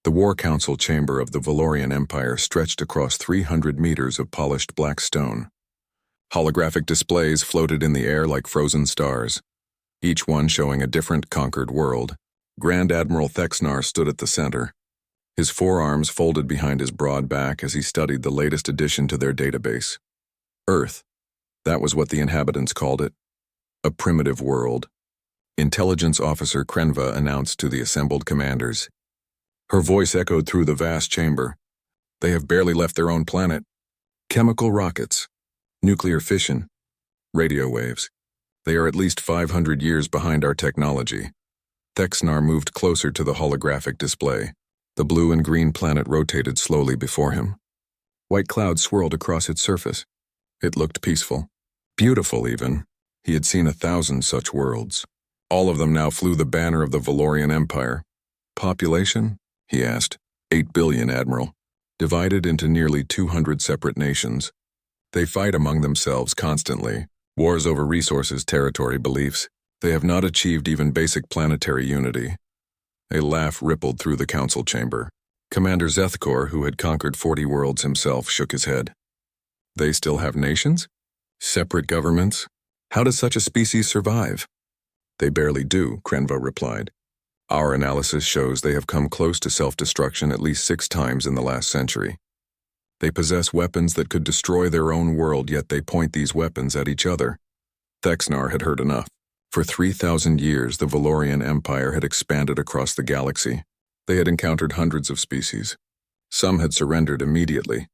The War Council chamber of the Valorian Empire stretched across 300 meters of polished black stone. Holographic displays floated in the air like frozen stars, each one showing a different conquered world. Grand Admiral Thexnar stood at the center, his forearms folded behind his broad back as he studied the latest addition to their database. Earth, that was what the inhabitants called it. A primitive world. Intelligence Officer Krenva announced to the assembled commanders. Her voice echoed through the vast chamber. They have barely left their own planet. Chemical rockets, nuclear fission, radio waves. They are at least 500 years behind our technology. Thexnar moved closer to the holographic display. The blue and green planet rotated slowly before him. White clouds swirled across its surface. It looked peaceful. Beautiful, even. He had seen 1,000 such worlds. All of them now flew the banner of the Valorian Empire. Population? He asked. 8 billion, Admiral. Divided into nearly 200 separate nations. They fight among themselves constantly. Wars over resources, territory, beliefs. They have not achieved even basic planetary unity. A laugh rippled through the council chamber. Commander Zethkor, who had conquered 40 worlds himself, shook his head. They still have nations? Separate governments? How does such a species survive? They barely do, Krenva replied. Our analysis shows they have come close to self-destruction at least 6 times in the last century. They possess weapons that could destroy their own world, yet they point these weapons at each other. Thexnar had heard enough. For 3,000 years, the Valorian Empire had expanded across the galaxy. They had encountered hundreds of species. Some had surrendered immediately.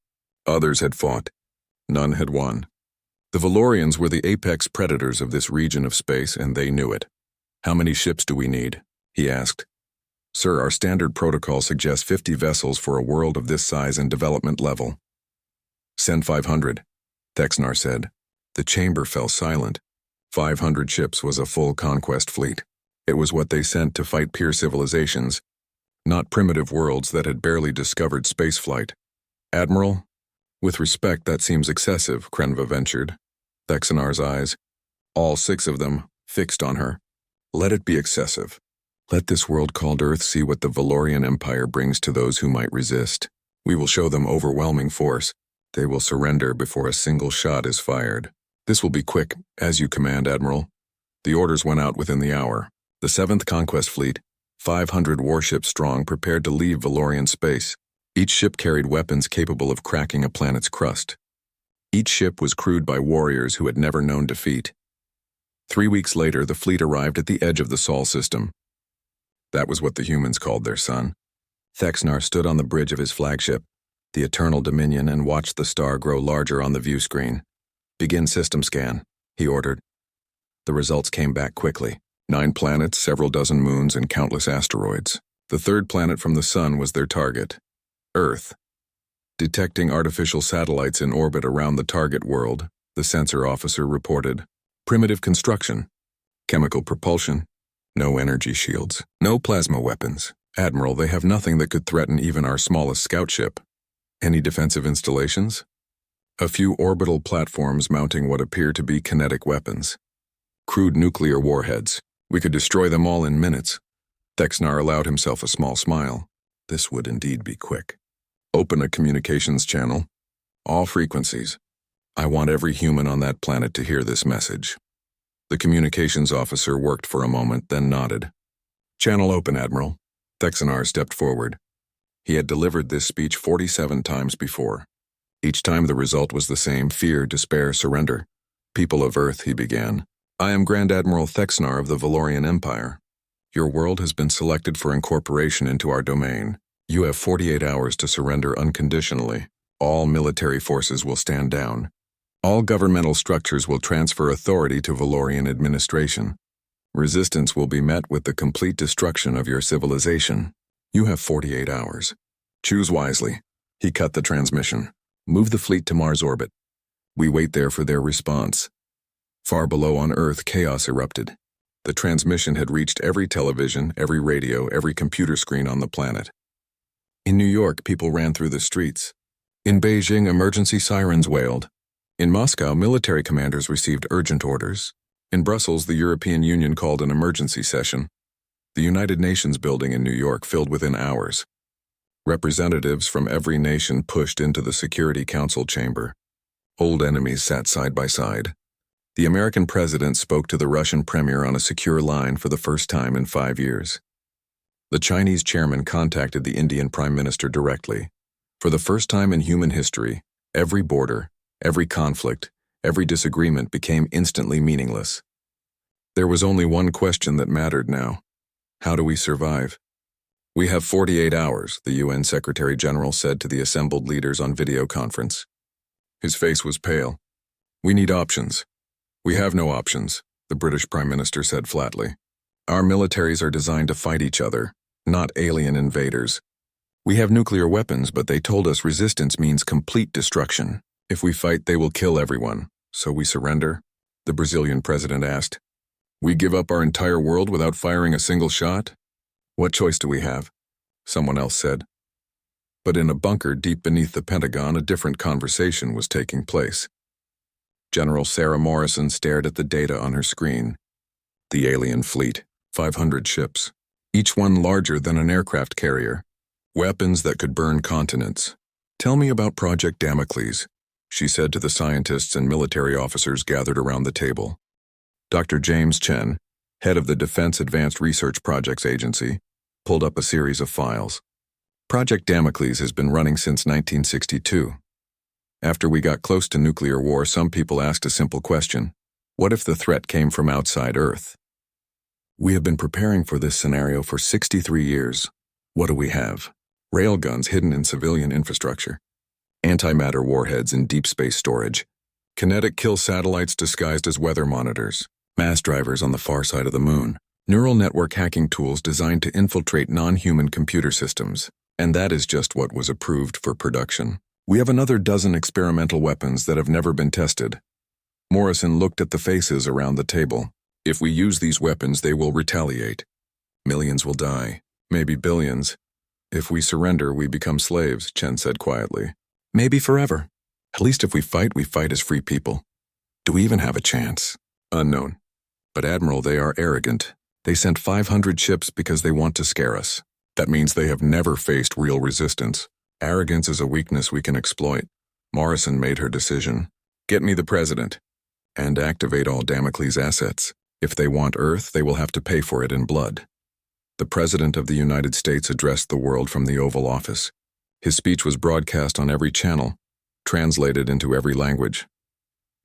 Others had fought. None had won. The Valorians were the apex predators of this region of space, and they knew it. How many ships do we need? He asked. Sir, our standard protocol suggests 50 vessels for a world of this size and development level. Send 500, Thexnar said. The chamber fell silent. 500 ships was a full conquest fleet. It was what they sent to fight peer civilizations, not primitive worlds that had barely discovered spaceflight. Admiral, with respect, that seems excessive, Krenva ventured. Thexnar's eyes, all 6 of them, fixed on her. Let it be excessive. Let this world called Earth see what the Valorian Empire brings to those who might resist. We will show them overwhelming force. They will surrender before a single shot is fired. This will be quick, as you command, Admiral. The orders went out within the hour. The 7th Conquest Fleet, 500 warships strong, prepared to leave Valorian space. Each ship carried weapons capable of cracking a planet's crust. Each ship was crewed by warriors who had never known defeat. 3 weeks later, the fleet arrived at the edge of the Sol system. That was what the humans called their sun. Thexnar stood on the bridge of his flagship, the Eternal Dominion, and watched the star grow larger on the view screen. Begin system scan, he ordered. The results came back quickly. 9 planets, several dozen moons, and countless asteroids. The 3rd planet from the sun was their target, Earth. Detecting artificial satellites in orbit around the target world, the sensor officer reported. Primitive construction, chemical propulsion, no energy shields, no plasma weapons. Admiral, they have nothing that could threaten even our smallest scout ship. Any defensive installations? A few orbital platforms mounting what appear to be kinetic weapons. Crude nuclear warheads. We could destroy them all in minutes. Thexnar allowed himself a small smile. This would indeed be quick. Open a communications channel. All frequencies. I want every human on that planet to hear this message. The communications officer worked for a moment, then nodded. Channel open, Admiral. Thexnar stepped forward. He had delivered this speech 47 times before. Each time the result was the same: fear, despair, surrender. People of Earth, he began. I am Grand Admiral Thexnar of the Valorian Empire. Your world has been selected for incorporation into our domain. You have 48 hours to surrender unconditionally. All military forces will stand down. All governmental structures will transfer authority to Valorian administration. Resistance will be met with the complete destruction of your civilization. You have 48 hours. Choose wisely. He cut the transmission. Move the fleet to Mars orbit. We wait there for their response. Far below on Earth, chaos erupted. The transmission had reached every television, every radio, every computer screen on the planet. In New York, people ran through the streets. In Beijing, emergency sirens wailed. In Moscow, military commanders received urgent orders. In Brussels, the European Union called an emergency session. The United Nations building in New York filled within hours. Representatives from every nation pushed into the Security Council chamber. Old enemies sat side by side. The American president spoke to the Russian premier on a secure line for the first time in 5 years. The Chinese chairman contacted the Indian prime minister directly. For the first time in human history, every border, every conflict, every disagreement became instantly meaningless. There was only one question that mattered now. How do we survive? We have 48 hours, the UN Secretary General said to the assembled leaders on video conference. His face was pale. We need options. We have no options, the British Prime Minister said flatly. Our militaries are designed to fight each other, not alien invaders. We have nuclear weapons, but they told us resistance means complete destruction. If we fight, they will kill everyone. So we surrender? The Brazilian president asked. We give up our entire world without firing a single shot? What choice do we have? Someone else said. But in a bunker deep beneath the Pentagon, a different conversation was taking place. General Sarah Morrison stared at the data on her screen. The alien fleet, 500 ships, each one larger than an aircraft carrier. Weapons that could burn continents. Tell me about Project Damocles, she said to the scientists and military officers gathered around the table. Dr. James Chen, head of the Defense Advanced Research Projects Agency, pulled up a series of files. Project Damocles has been running since 1962. After we got close to nuclear war, some people asked a simple question. What if the threat came from outside Earth? We have been preparing for this scenario for 63 years. What do we have? Railguns hidden in civilian infrastructure. Antimatter warheads in deep space storage. Kinetic kill satellites disguised as weather monitors. Mass drivers on the far side of the moon. Neural network hacking tools designed to infiltrate non-human computer systems. And that is just what was approved for production. We have another dozen experimental weapons that have never been tested. Morrison looked at the faces around the table. If we use these weapons, they will retaliate. Millions will die, maybe billions. If we surrender, we become slaves, Chen said quietly. Maybe forever. At least if we fight as free people. Do we even have a chance? Unknown. But Admiral, they are arrogant. They sent 500 ships because they want to scare us. That means they have never faced real resistance. Arrogance is a weakness we can exploit. Morrison made her decision. Get me the president. And activate all Damocles assets. If they want Earth, they will have to pay for it in blood. The President of the United States addressed the world from the Oval Office. His speech was broadcast on every channel, translated into every language.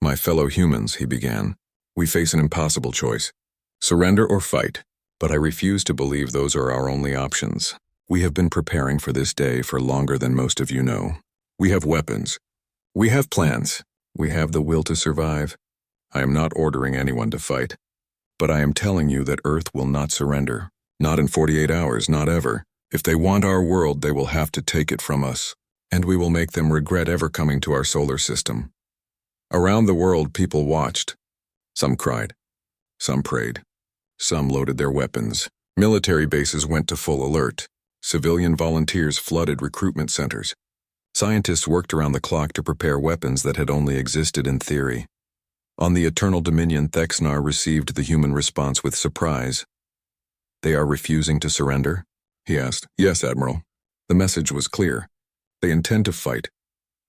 My fellow humans, he began, we face an impossible choice. Surrender or fight. But I refuse to believe those are our only options. We have been preparing for this day for longer than most of you know. We have weapons. We have plans. We have the will to survive. I am not ordering anyone to fight. But I am telling you that Earth will not surrender. Not in 48 hours, not ever. If they want our world, they will have to take it from us. And we will make them regret ever coming to our solar system. Around the world, people watched. Some cried. Some prayed. Some loaded their weapons. Military bases went to full alert. Civilian volunteers flooded recruitment centers. Scientists worked around the clock to prepare weapons that had only existed in theory. On the Eternal Dominion, Thexnar received the human response with surprise. They are refusing to surrender? He asked. Yes, Admiral. The message was clear. They intend to fight.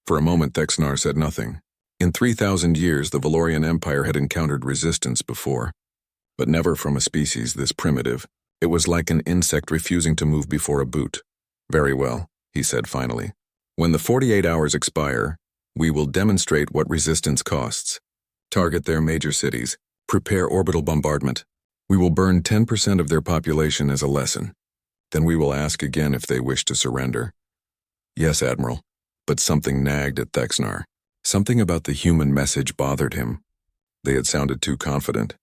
For a moment, Thexnar said nothing. In 3,000 years, the Valorian Empire had encountered resistance before, but never from a species this primitive. It was like an insect refusing to move before a boot. Very well, he said finally. When the 48 hours expire, we will demonstrate what resistance costs. Target their major cities. Prepare orbital bombardment. We will burn 10% of their population as a lesson. Then we will ask again if they wish to surrender. Yes, Admiral, but something nagged at Thexnar. Something about the human message bothered him. They had sounded too confident.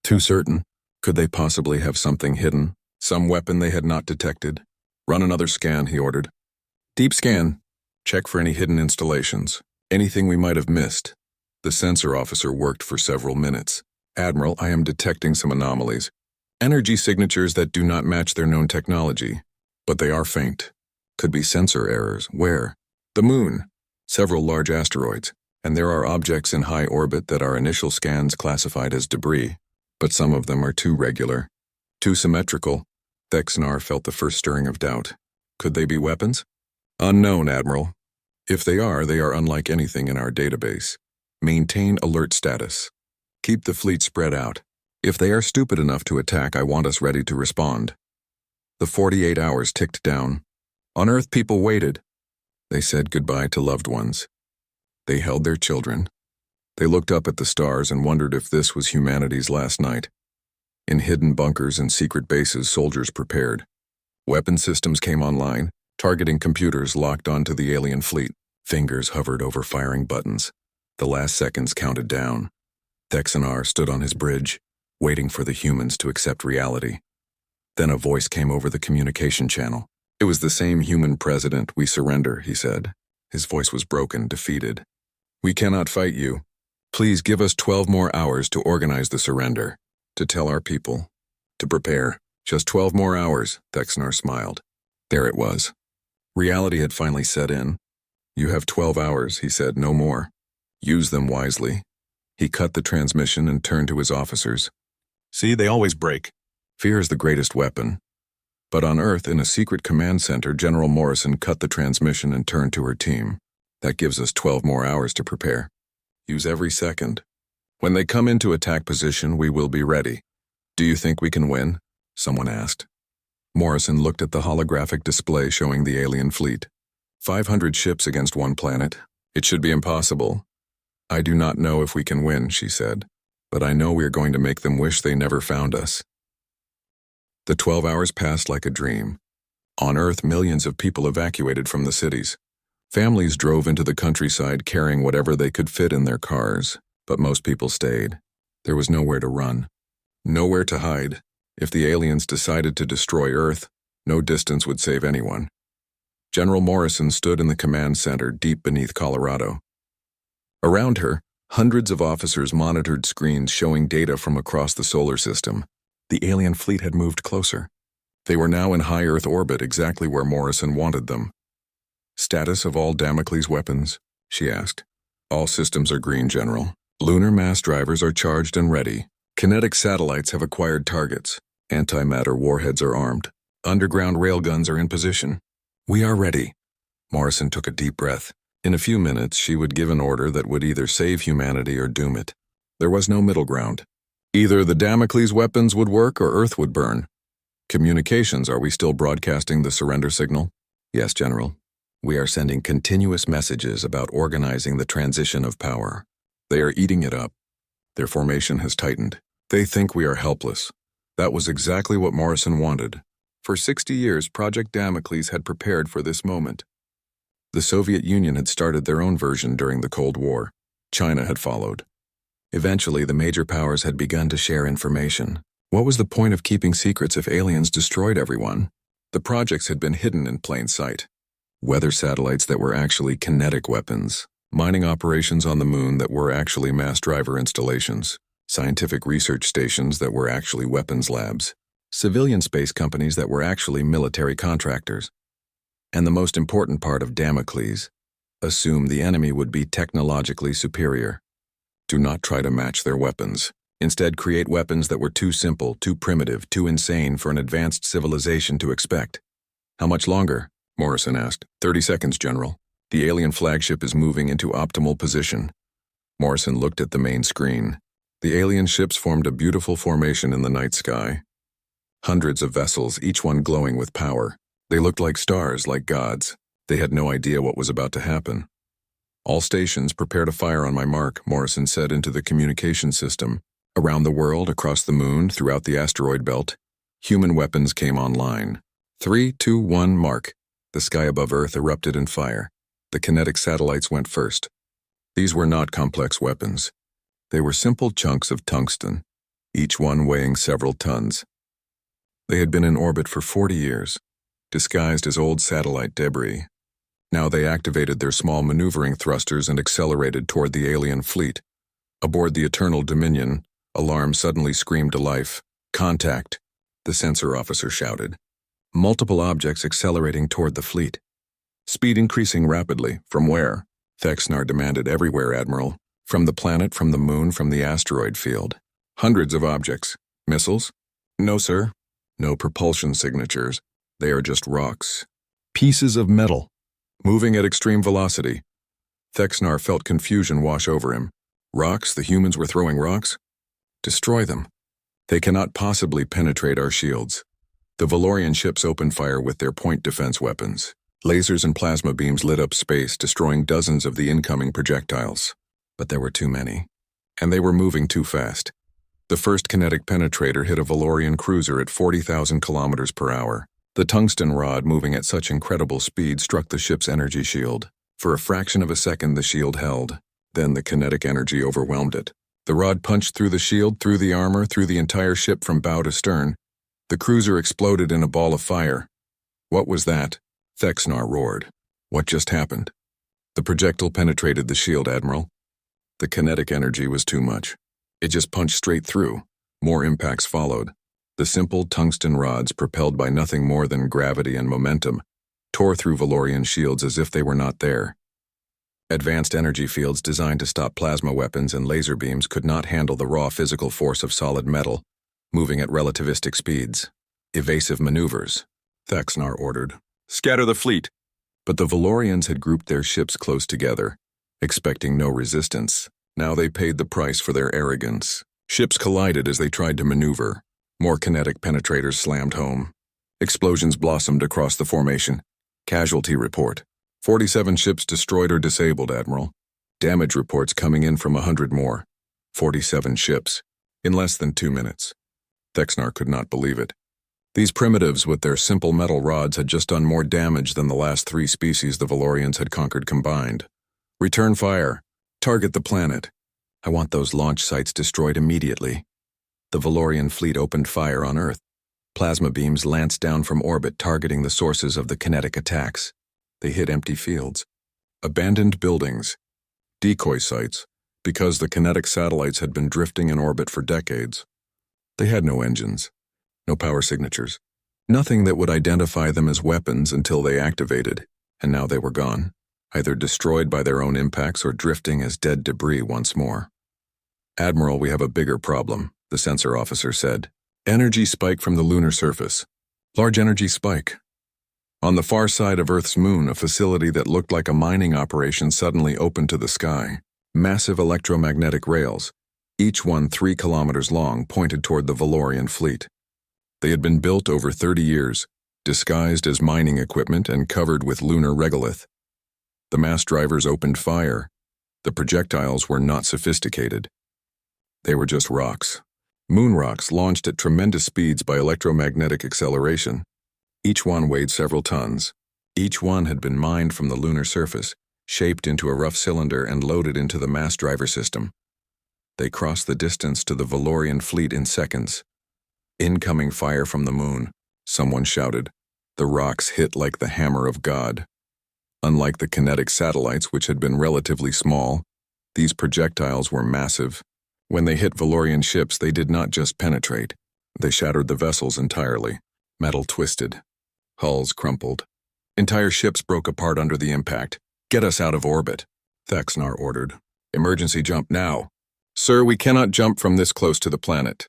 Too certain. Could they possibly have something hidden? Some weapon they had not detected? Run another scan, he ordered. Deep scan. Check for any hidden installations. Anything we might have missed. The sensor officer worked for several minutes. Admiral, I am detecting some anomalies. Energy signatures that do not match their known technology. But they are faint. Could be sensor errors. Where? The moon. Several large asteroids. And there are objects in high orbit that our initial scans classified as debris. But some of them are too regular, too symmetrical. Thexnar felt the first stirring of doubt. Could they be weapons? Unknown, Admiral. If they are unlike anything in our database. Maintain alert status. Keep the fleet spread out. If they are stupid enough to attack, I want us ready to respond. The 48 hours ticked down. On Earth, people waited. They said goodbye to loved ones. They held their children. They looked up at the stars and wondered if this was humanity's last night. In hidden bunkers and secret bases, soldiers prepared. Weapon systems came online, targeting computers locked onto the alien fleet. Fingers hovered over firing buttons. The last seconds counted down. Thexanar stood on his bridge, waiting for the humans to accept reality. Then a voice came over the communication channel. It was the same human president. We surrender, he said. His voice was broken, defeated. We cannot fight you. Please give us 12 more hours to organize the surrender, to tell our people, to prepare. Just 12 more hours, Thexanar smiled. There it was. Reality had finally set in. You have 12 hours, he said, no more. Use them wisely. He cut the transmission and turned to his officers. See, they always break. Fear is the greatest weapon. But on Earth, in a secret command center, General Morrison cut the transmission and turned to her team. That gives us 12 more hours to prepare. Use every second. When they come into attack position, we will be ready. Do you think we can win? Someone asked. Morrison looked at the holographic display showing the alien fleet. 500 ships against one planet. It should be impossible. I do not know if we can win, she said, but I know we are going to make them wish they never found us. The 12 hours passed like a dream. On Earth, millions of people evacuated from the cities. Families drove into the countryside carrying whatever they could fit in their cars, but most people stayed. There was nowhere to run, nowhere to hide. If the aliens decided to destroy Earth, no distance would save anyone. General Morrison stood in the command center deep beneath Colorado. Around her, hundreds of officers monitored screens showing data from across the solar system. The alien fleet had moved closer. They were now in high Earth orbit, exactly where Morrison wanted them. Status of all Damocles weapons? She asked. All systems are green, General. Lunar mass drivers are charged and ready. Kinetic satellites have acquired targets. Antimatter warheads are armed. Underground railguns are in position. We are ready. Morrison took a deep breath. In a few minutes, she would give an order that would either save humanity or doom it. There was no middle ground. Either the Damocles weapons would work or Earth would burn. Communications, are we still broadcasting the surrender signal? Yes, General. We are sending continuous messages about organizing the transition of power. They are eating it up. Their formation has tightened. They think we are helpless. That was exactly what Morrison wanted. For 60 years, Project Damocles had prepared for this moment. The Soviet Union had started their own version during the Cold War. China had followed. Eventually, the major powers had begun to share information. What was the point of keeping secrets if aliens destroyed everyone? The projects had been hidden in plain sight. Weather satellites that were actually kinetic weapons. Mining operations on the moon that were actually mass driver installations. Scientific research stations that were actually weapons labs. Civilian space companies that were actually military contractors. And the most important part of Damocles, assume the enemy would be technologically superior. Do not try to match their weapons. Instead, create weapons that were too simple, too primitive, too insane for an advanced civilization to expect. How much longer? Morrison asked. 30 seconds, General. The alien flagship is moving into optimal position. Morrison looked at the main screen. The alien ships formed a beautiful formation in the night sky. Hundreds of vessels, each one glowing with power. They looked like stars, like gods. They had no idea what was about to happen. All stations, prepare to fire on my mark, Morrison said into the communication system. Around the world, across the moon, throughout the asteroid belt, human weapons came online. 3, 2, 1, mark. The sky above Earth erupted in fire. The kinetic satellites went first. These were not complex weapons. They were simple chunks of tungsten, each one weighing several tons. They had been in orbit for 40 years, disguised as old satellite debris. Now they activated their small maneuvering thrusters and accelerated toward the alien fleet. Aboard the Eternal Dominion, alarm suddenly screamed to life. Contact, the sensor officer shouted. Multiple objects accelerating toward the fleet. Speed increasing rapidly. From where? Thexanar demanded. Everywhere, Admiral. From the planet, from the moon, from the asteroid field. Hundreds of objects. Missiles? No, sir. No propulsion signatures. They are just rocks. Pieces of metal, moving at extreme velocity. Thexnar felt confusion wash over him. Rocks? The humans were throwing rocks? Destroy them. They cannot possibly penetrate our shields. The Valorian ships opened fire with their point defense weapons. Lasers and plasma beams lit up space, destroying dozens of the incoming projectiles. But there were too many. And they were moving too fast. The first kinetic penetrator hit a Valorian cruiser at 40,000 kilometers per hour. The tungsten rod, moving at such incredible speed, struck the ship's energy shield. For a fraction of a second, the shield held. Then the kinetic energy overwhelmed it. The rod punched through the shield, through the armor, through the entire ship from bow to stern. The cruiser exploded in a ball of fire. What was that? Thexnar roared. What just happened? The projectile penetrated the shield, Admiral. The kinetic energy was too much. It just punched straight through. More impacts followed. The simple tungsten rods, propelled by nothing more than gravity and momentum, tore through Valorian shields as if they were not there. Advanced energy fields designed to stop plasma weapons and laser beams could not handle the raw physical force of solid metal, moving at relativistic speeds. Evasive maneuvers, Thexnar ordered. Scatter the fleet. But the Valorians had grouped their ships close together, expecting no resistance. Now they paid the price for their arrogance. Ships collided as they tried to maneuver. More kinetic penetrators slammed home. Explosions blossomed across the formation. Casualty report. 47 ships destroyed or disabled, Admiral. Damage reports coming in from 100 more. 47 ships. In less than 2 minutes. Thexnar could not believe it. These primitives with their simple metal rods had just done more damage than the last 3 species the Valorians had conquered combined. Return fire. Target the planet. I want those launch sites destroyed immediately. The Valorian fleet opened fire on Earth. Plasma beams lanced down from orbit, targeting the sources of the kinetic attacks. They hit empty fields, abandoned buildings, decoy sites, because the kinetic satellites had been drifting in orbit for decades. They had no engines, no power signatures, nothing that would identify them as weapons until they activated, and now they were gone, either destroyed by their own impacts or drifting as dead debris once more. Admiral, we have a bigger problem, the sensor officer said. Energy spike from the lunar surface. Large energy spike. On the far side of Earth's moon, a facility that looked like a mining operation suddenly opened to the sky. Massive electromagnetic rails, each one 3 kilometers long, pointed toward the Valorian fleet. They had been built over 30 years, disguised as mining equipment and covered with lunar regolith. The mass drivers opened fire. The projectiles were not sophisticated. They were just rocks. Moon rocks launched at tremendous speeds by electromagnetic acceleration. Each one weighed several tons. Each one had been mined from the lunar surface, shaped into a rough cylinder and loaded into the mass driver system. They crossed the distance to the Valorian fleet in seconds. Incoming fire from the moon, someone shouted. The rocks hit like the hammer of God. Unlike the kinetic satellites, which had been relatively small, these projectiles were massive. When they hit Valorian ships, they did not just penetrate. They shattered the vessels entirely. Metal twisted. Hulls crumpled. Entire ships broke apart under the impact. Get us out of orbit, Thexnar ordered. Emergency jump now. Sir, we cannot jump from this close to the planet.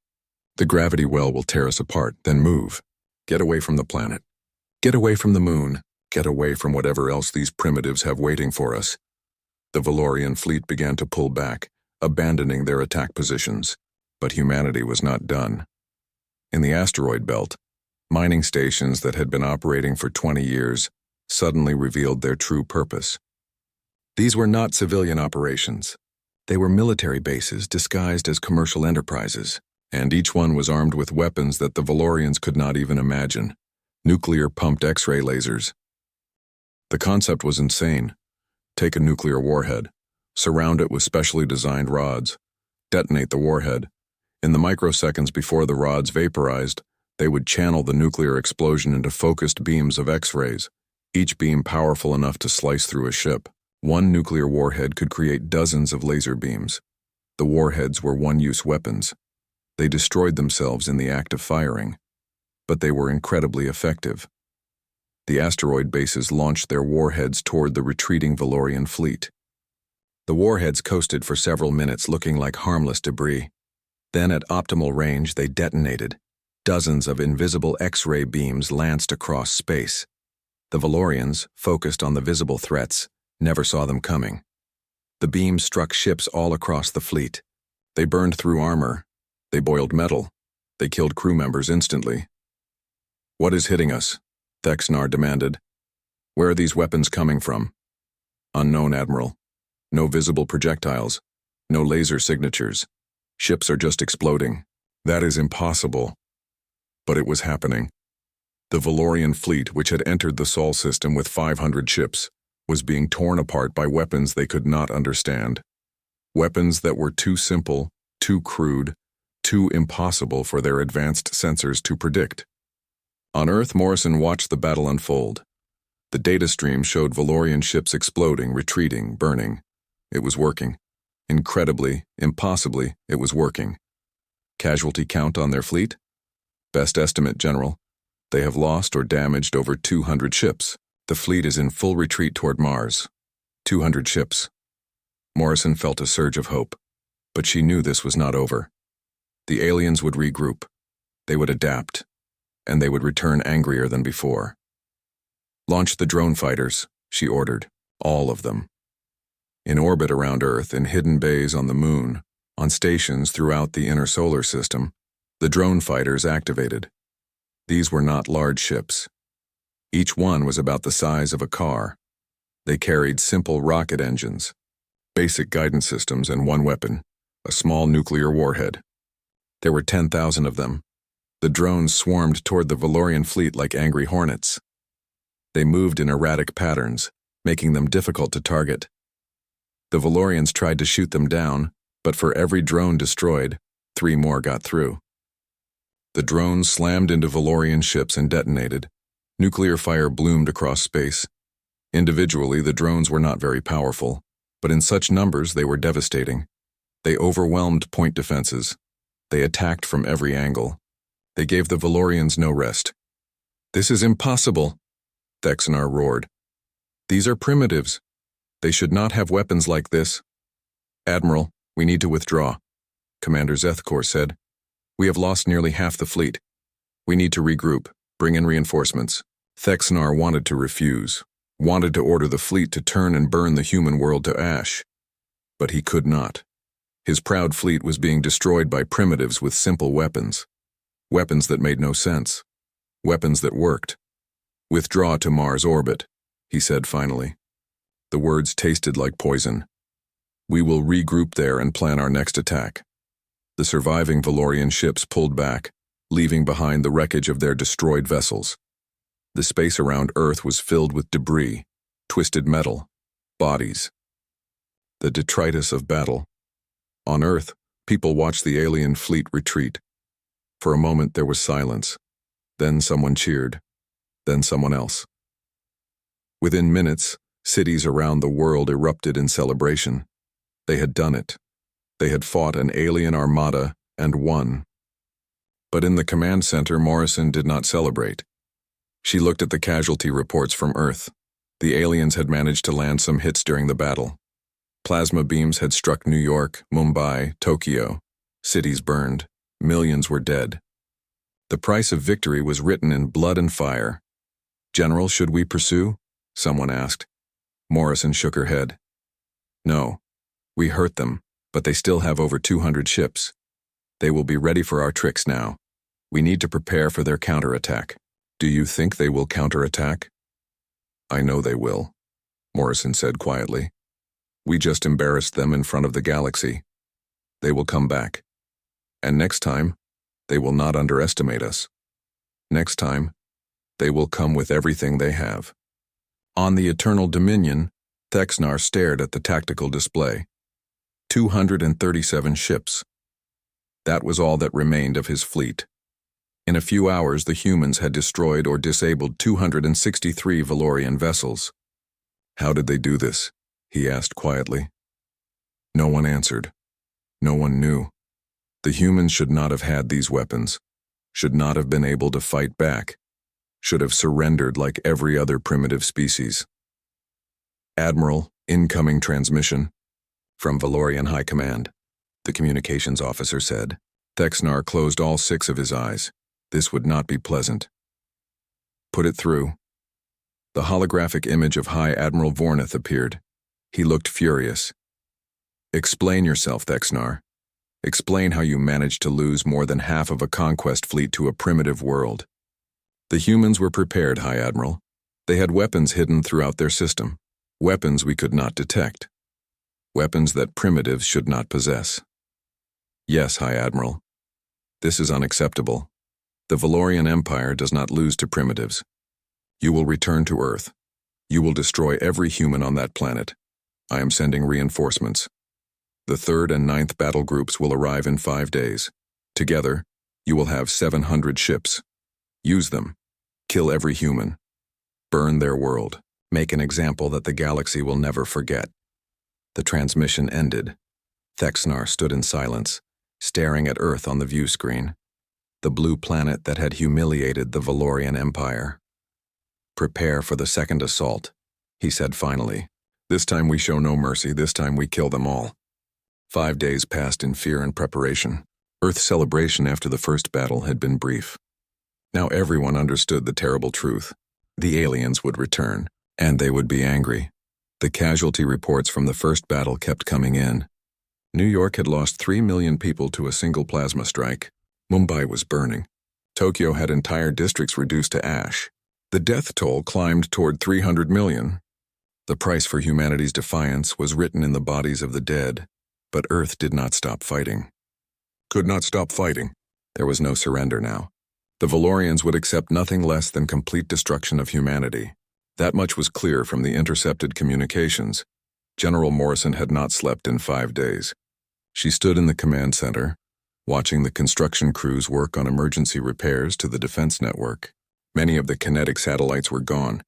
The gravity well will tear us apart, then move. Get away from the planet. Get away from the moon. Get away from whatever else these primitives have waiting for us. The Valorian fleet began to pull back, abandoning their attack positions. But humanity was not done. In the asteroid belt, mining stations that had been operating for 20 years suddenly revealed their true purpose. These were not civilian operations. They were military bases disguised as commercial enterprises, and each one was armed with weapons that the Valorians could not even imagine. Nuclear-pumped X-ray lasers. The concept was insane. Take a nuclear warhead, surround it with specially designed rods, detonate the warhead. In the microseconds before the rods vaporized, they would channel the nuclear explosion into focused beams of X-rays, each beam powerful enough to slice through a ship. One nuclear warhead could create dozens of laser beams. The warheads were one-use weapons. They destroyed themselves in the act of firing, but they were incredibly effective. The asteroid bases launched their warheads toward the retreating Valorian fleet. The warheads coasted for several minutes, looking like harmless debris. Then at optimal range, they detonated. Dozens of invisible X-ray beams lanced across space. The Valorians, focused on the visible threats, never saw them coming. The beams struck ships all across the fleet. They burned through armor. They boiled metal. They killed crew members instantly. "What is hitting us?" Thexnar demanded. "Where are these weapons coming from?" "Unknown, Admiral. No visible projectiles. No laser signatures. Ships are just exploding." "That is impossible." But it was happening. The Valorian fleet, which had entered the Sol system with 500 ships, was being torn apart by weapons they could not understand. Weapons that were too simple, too crude, too impossible for their advanced sensors to predict. On Earth, Morrison watched the battle unfold. The data stream showed Valorian ships exploding, retreating, burning. It was working. Incredibly, impossibly, it was working. Casualty count on their fleet? Best estimate, General. They have lost or damaged over 200 ships. The fleet is in full retreat toward Mars. 200 ships. Morrison felt a surge of hope, but she knew this was not over. The aliens would regroup. They would adapt, and they would return angrier than before. "Launch the drone fighters," she ordered, all of them. In orbit around Earth, in hidden bays on the Moon, on stations throughout the inner solar system, the drone fighters activated. These were not large ships. Each one was about the size of a car. They carried simple rocket engines, basic guidance systems, and one weapon, a small nuclear warhead. There were 10,000 of them. The drones swarmed toward the Valorian fleet like angry hornets. They moved in erratic patterns, making them difficult to target. The Valorians tried to shoot them down, but for every drone destroyed, 3 more got through. The drones slammed into Valorian ships and detonated. Nuclear fire bloomed across space. Individually, the drones were not very powerful, but in such numbers they were devastating. They overwhelmed point defenses. They attacked from every angle. They gave the Valorians no rest. "This is impossible," Thexnar roared. "These are primitives. They should not have weapons like this." "Admiral, we need to withdraw," Commander Zethkor said. "We have lost nearly half the fleet. We need to regroup, bring in reinforcements." Thexnar wanted to refuse, wanted to order the fleet to turn and burn the human world to ash. But he could not. His proud fleet was being destroyed by primitives with simple weapons. Weapons that made no sense. Weapons that worked. "Withdraw to Mars orbit," he said finally. The words tasted like poison. "We will regroup there and plan our next attack." The surviving Valorian ships pulled back, leaving behind the wreckage of their destroyed vessels. The space around Earth was filled with debris, twisted metal, bodies. The detritus of battle. On Earth, people watched the alien fleet retreat. For a moment there was silence. Then someone cheered. Then someone else. Within minutes, cities around the world erupted in celebration. They had done it. They had fought an alien armada and won. But in the command center, Morrison did not celebrate. She looked at the casualty reports from Earth. The aliens had managed to land some hits during the battle. Plasma beams had struck New York, Mumbai, Tokyo. Cities burned. Millions were dead. The price of victory was written in blood and fire. "General, should we pursue?" someone asked. Morrison shook her head. "No. We hurt them, but they still have over 200 ships. They will be ready for our tricks now. We need to prepare for their counterattack." "Do you think they will counterattack?" "I know they will," Morrison said quietly. "We just embarrassed them in front of the galaxy. They will come back. And next time, they will not underestimate us. Next time, they will come with everything they have." On the Eternal Dominion, Thexnar stared at the tactical display. 237 ships. That was all that remained of his fleet. In a few hours, the humans had destroyed or disabled 263 Valorian vessels. "How did they do this?" he asked quietly. No one answered. No one knew. The humans should not have had these weapons, should not have been able to fight back, should have surrendered like every other primitive species. "Admiral, incoming transmission." From Valorian High Command, the communications officer said. Thexnar closed all 6 of his eyes. This would not be pleasant. "Put it through." The holographic image of High Admiral Vornith appeared. He looked furious. "Explain yourself, Thexnar. Explain how you managed to lose more than half of a conquest fleet to a primitive world." "The humans were prepared, High Admiral. They had weapons hidden throughout their system. Weapons we could not detect. Weapons that primitives should not possess." "Yes, High Admiral. This is unacceptable. The Valorian Empire does not lose to primitives. You will return to Earth. You will destroy every human on that planet. I am sending reinforcements. The 3rd and 9th battle groups will arrive in 5 days. Together, you will have 700 ships. Use them. Kill every human. Burn their world. Make an example that the galaxy will never forget." The transmission ended. Thexnar stood in silence, staring at Earth on the view screen, the blue planet that had humiliated the Valorian Empire. "Prepare for the second assault," he said finally. "This time we show no mercy, this time we kill them all." 5 days passed in fear and preparation. Earth's celebration after the first battle had been brief. Now everyone understood the terrible truth. The aliens would return, and they would be angry. The casualty reports from the first battle kept coming in. New York had lost 3 million people to a single plasma strike. Mumbai was burning. Tokyo had entire districts reduced to ash. The death toll climbed toward 300 million. The price for humanity's defiance was written in the bodies of the dead, but Earth did not stop fighting. Could not stop fighting. There was no surrender now. The Valorians would accept nothing less than complete destruction of humanity. That much was clear from the intercepted communications. General Morrison had not slept in 5 days. She stood in the command center, watching the construction crews work on emergency repairs to the defense network. Many of the kinetic satellites were gone.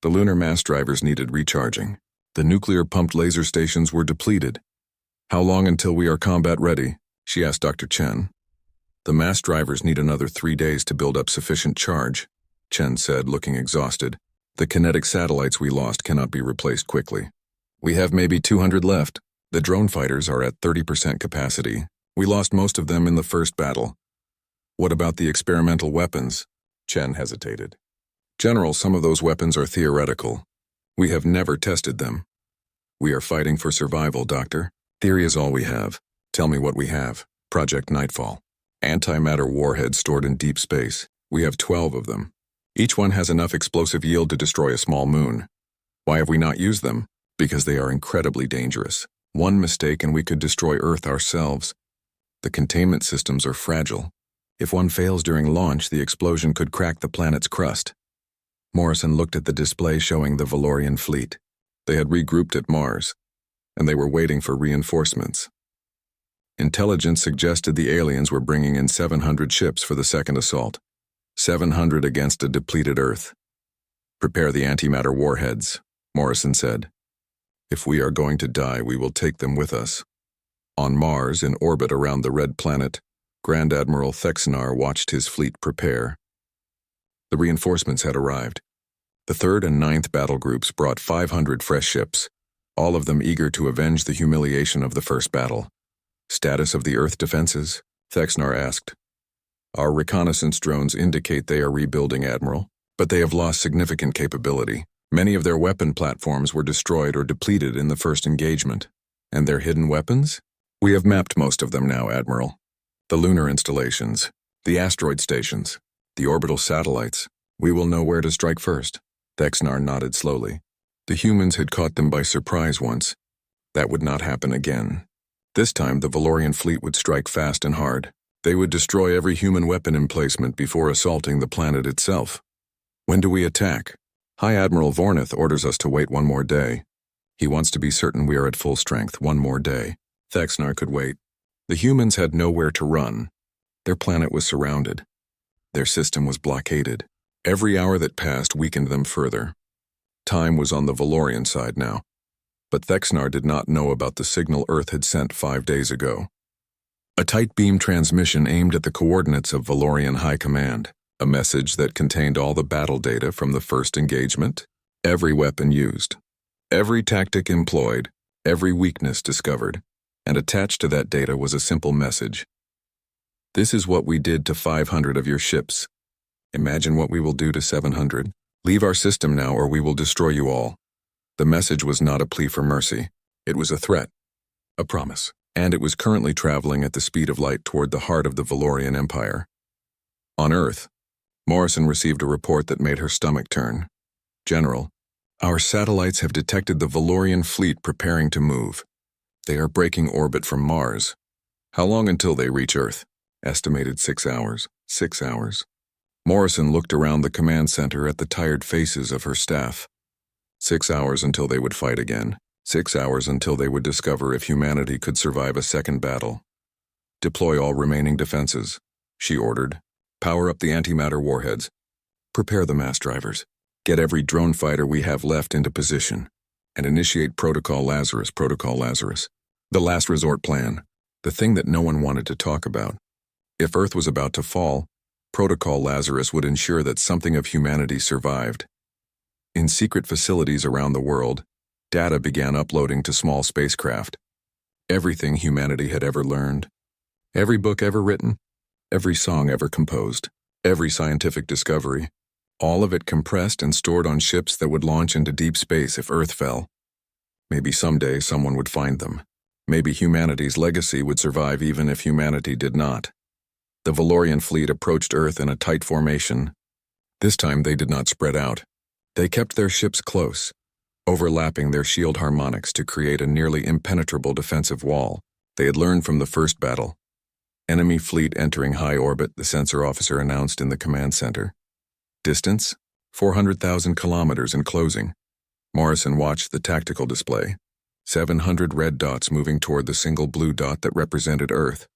The lunar mass drivers needed recharging. The nuclear-pumped laser stations were depleted. "How long until we are combat ready?" she asked Dr. Chen. "The mass drivers need another 3 days to build up sufficient charge," Chen said, looking exhausted. "The kinetic satellites we lost cannot be replaced quickly. We have maybe 200 left. The drone fighters are at 30% capacity. We lost most of them in the first battle." "What about the experimental weapons?" Chen hesitated. "General, some of those weapons are theoretical. We have never tested them." "We are fighting for survival, Doctor. Theory is all we have. Tell me what we have." "Project Nightfall. Antimatter warheads stored in deep space. We have 12 of them. Each one has enough explosive yield to destroy a small moon. Why have we not used them? Because they are incredibly dangerous. One mistake and we could destroy Earth ourselves. The containment systems are fragile. If one fails during launch, the explosion could crack the planet's crust." Morrison looked at the display showing the Valorian fleet. They had regrouped at Mars, and they were waiting for reinforcements. Intelligence suggested the aliens were bringing in 700 ships for the second assault. 700 against a depleted Earth. "Prepare the antimatter warheads," Morrison said. "If we are going to die, we will take them with us." On Mars, in orbit around the red planet, Grand Admiral Thexnar watched his fleet prepare. The reinforcements had arrived. The 3rd and 9th battle groups brought 500 fresh ships, all of them eager to avenge the humiliation of the first battle. "Status of the Earth defenses?" Thexnar asked. "Our reconnaissance drones indicate they are rebuilding, Admiral, but they have lost significant capability. Many of their weapon platforms were destroyed or depleted in the first engagement. And their hidden weapons? We have mapped most of them now, Admiral. The lunar installations, the asteroid stations, the orbital satellites. We will know where to strike first." Thexnar nodded slowly. The humans had caught them by surprise once. That would not happen again. This time the Valorian fleet would strike fast and hard. They would destroy every human weapon emplacement before assaulting the planet itself. "When do we attack?" "High Admiral Vornith orders us to wait one more day. He wants to be certain we are at full strength one more day." Thexnar could wait. The humans had nowhere to run. Their planet was surrounded. Their system was blockaded. Every hour that passed weakened them further. Time was on the Valorian side now. But Thexnar did not know about the signal Earth had sent 5 days ago. A tight beam transmission aimed at the coordinates of Valorian High Command, a message that contained all the battle data from the first engagement, every weapon used, every tactic employed, every weakness discovered, and attached to that data was a simple message. "This is what we did to 500 of your ships. Imagine what we will do to 700. "Leave our system now or we will destroy you all." The message was not a plea for mercy. It was a threat, a promise, and it was currently traveling at the speed of light toward the heart of the Valorian Empire. On Earth, Morrison received a report that made her stomach turn. "General, our satellites have detected the Valorian fleet preparing to move. They are breaking orbit from Mars. How long until they reach Earth?" "Estimated 6 hours." 6 hours. Morrison looked around the command center at the tired faces of her staff. 6 hours until they would fight again. 6 hours until they would discover if humanity could survive a second battle. "Deploy all remaining defenses," she ordered. "Power up the antimatter warheads. Prepare the mass drivers. Get every drone fighter we have left into position. And initiate Protocol Lazarus. Protocol Lazarus. The last resort plan. The thing that no one wanted to talk about. If Earth was about to fall, Protocol Lazarus would ensure that something of humanity survived. In secret facilities around the world, data began uploading to small spacecraft. Everything humanity had ever learned. Every book ever written. Every song ever composed. Every scientific discovery. All of it compressed and stored on ships that would launch into deep space if Earth fell. Maybe someday someone would find them. Maybe humanity's legacy would survive even if humanity did not. The Valorian fleet approached Earth in a tight formation. This time they did not spread out. They kept their ships close, overlapping their shield harmonics to create a nearly impenetrable defensive wall. They had learned from the first battle. "Enemy fleet entering high orbit," the sensor officer announced in the command center. "Distance? 400,000 kilometers and closing." Morrison watched the tactical display. 700 red dots moving toward the single blue dot that represented Earth.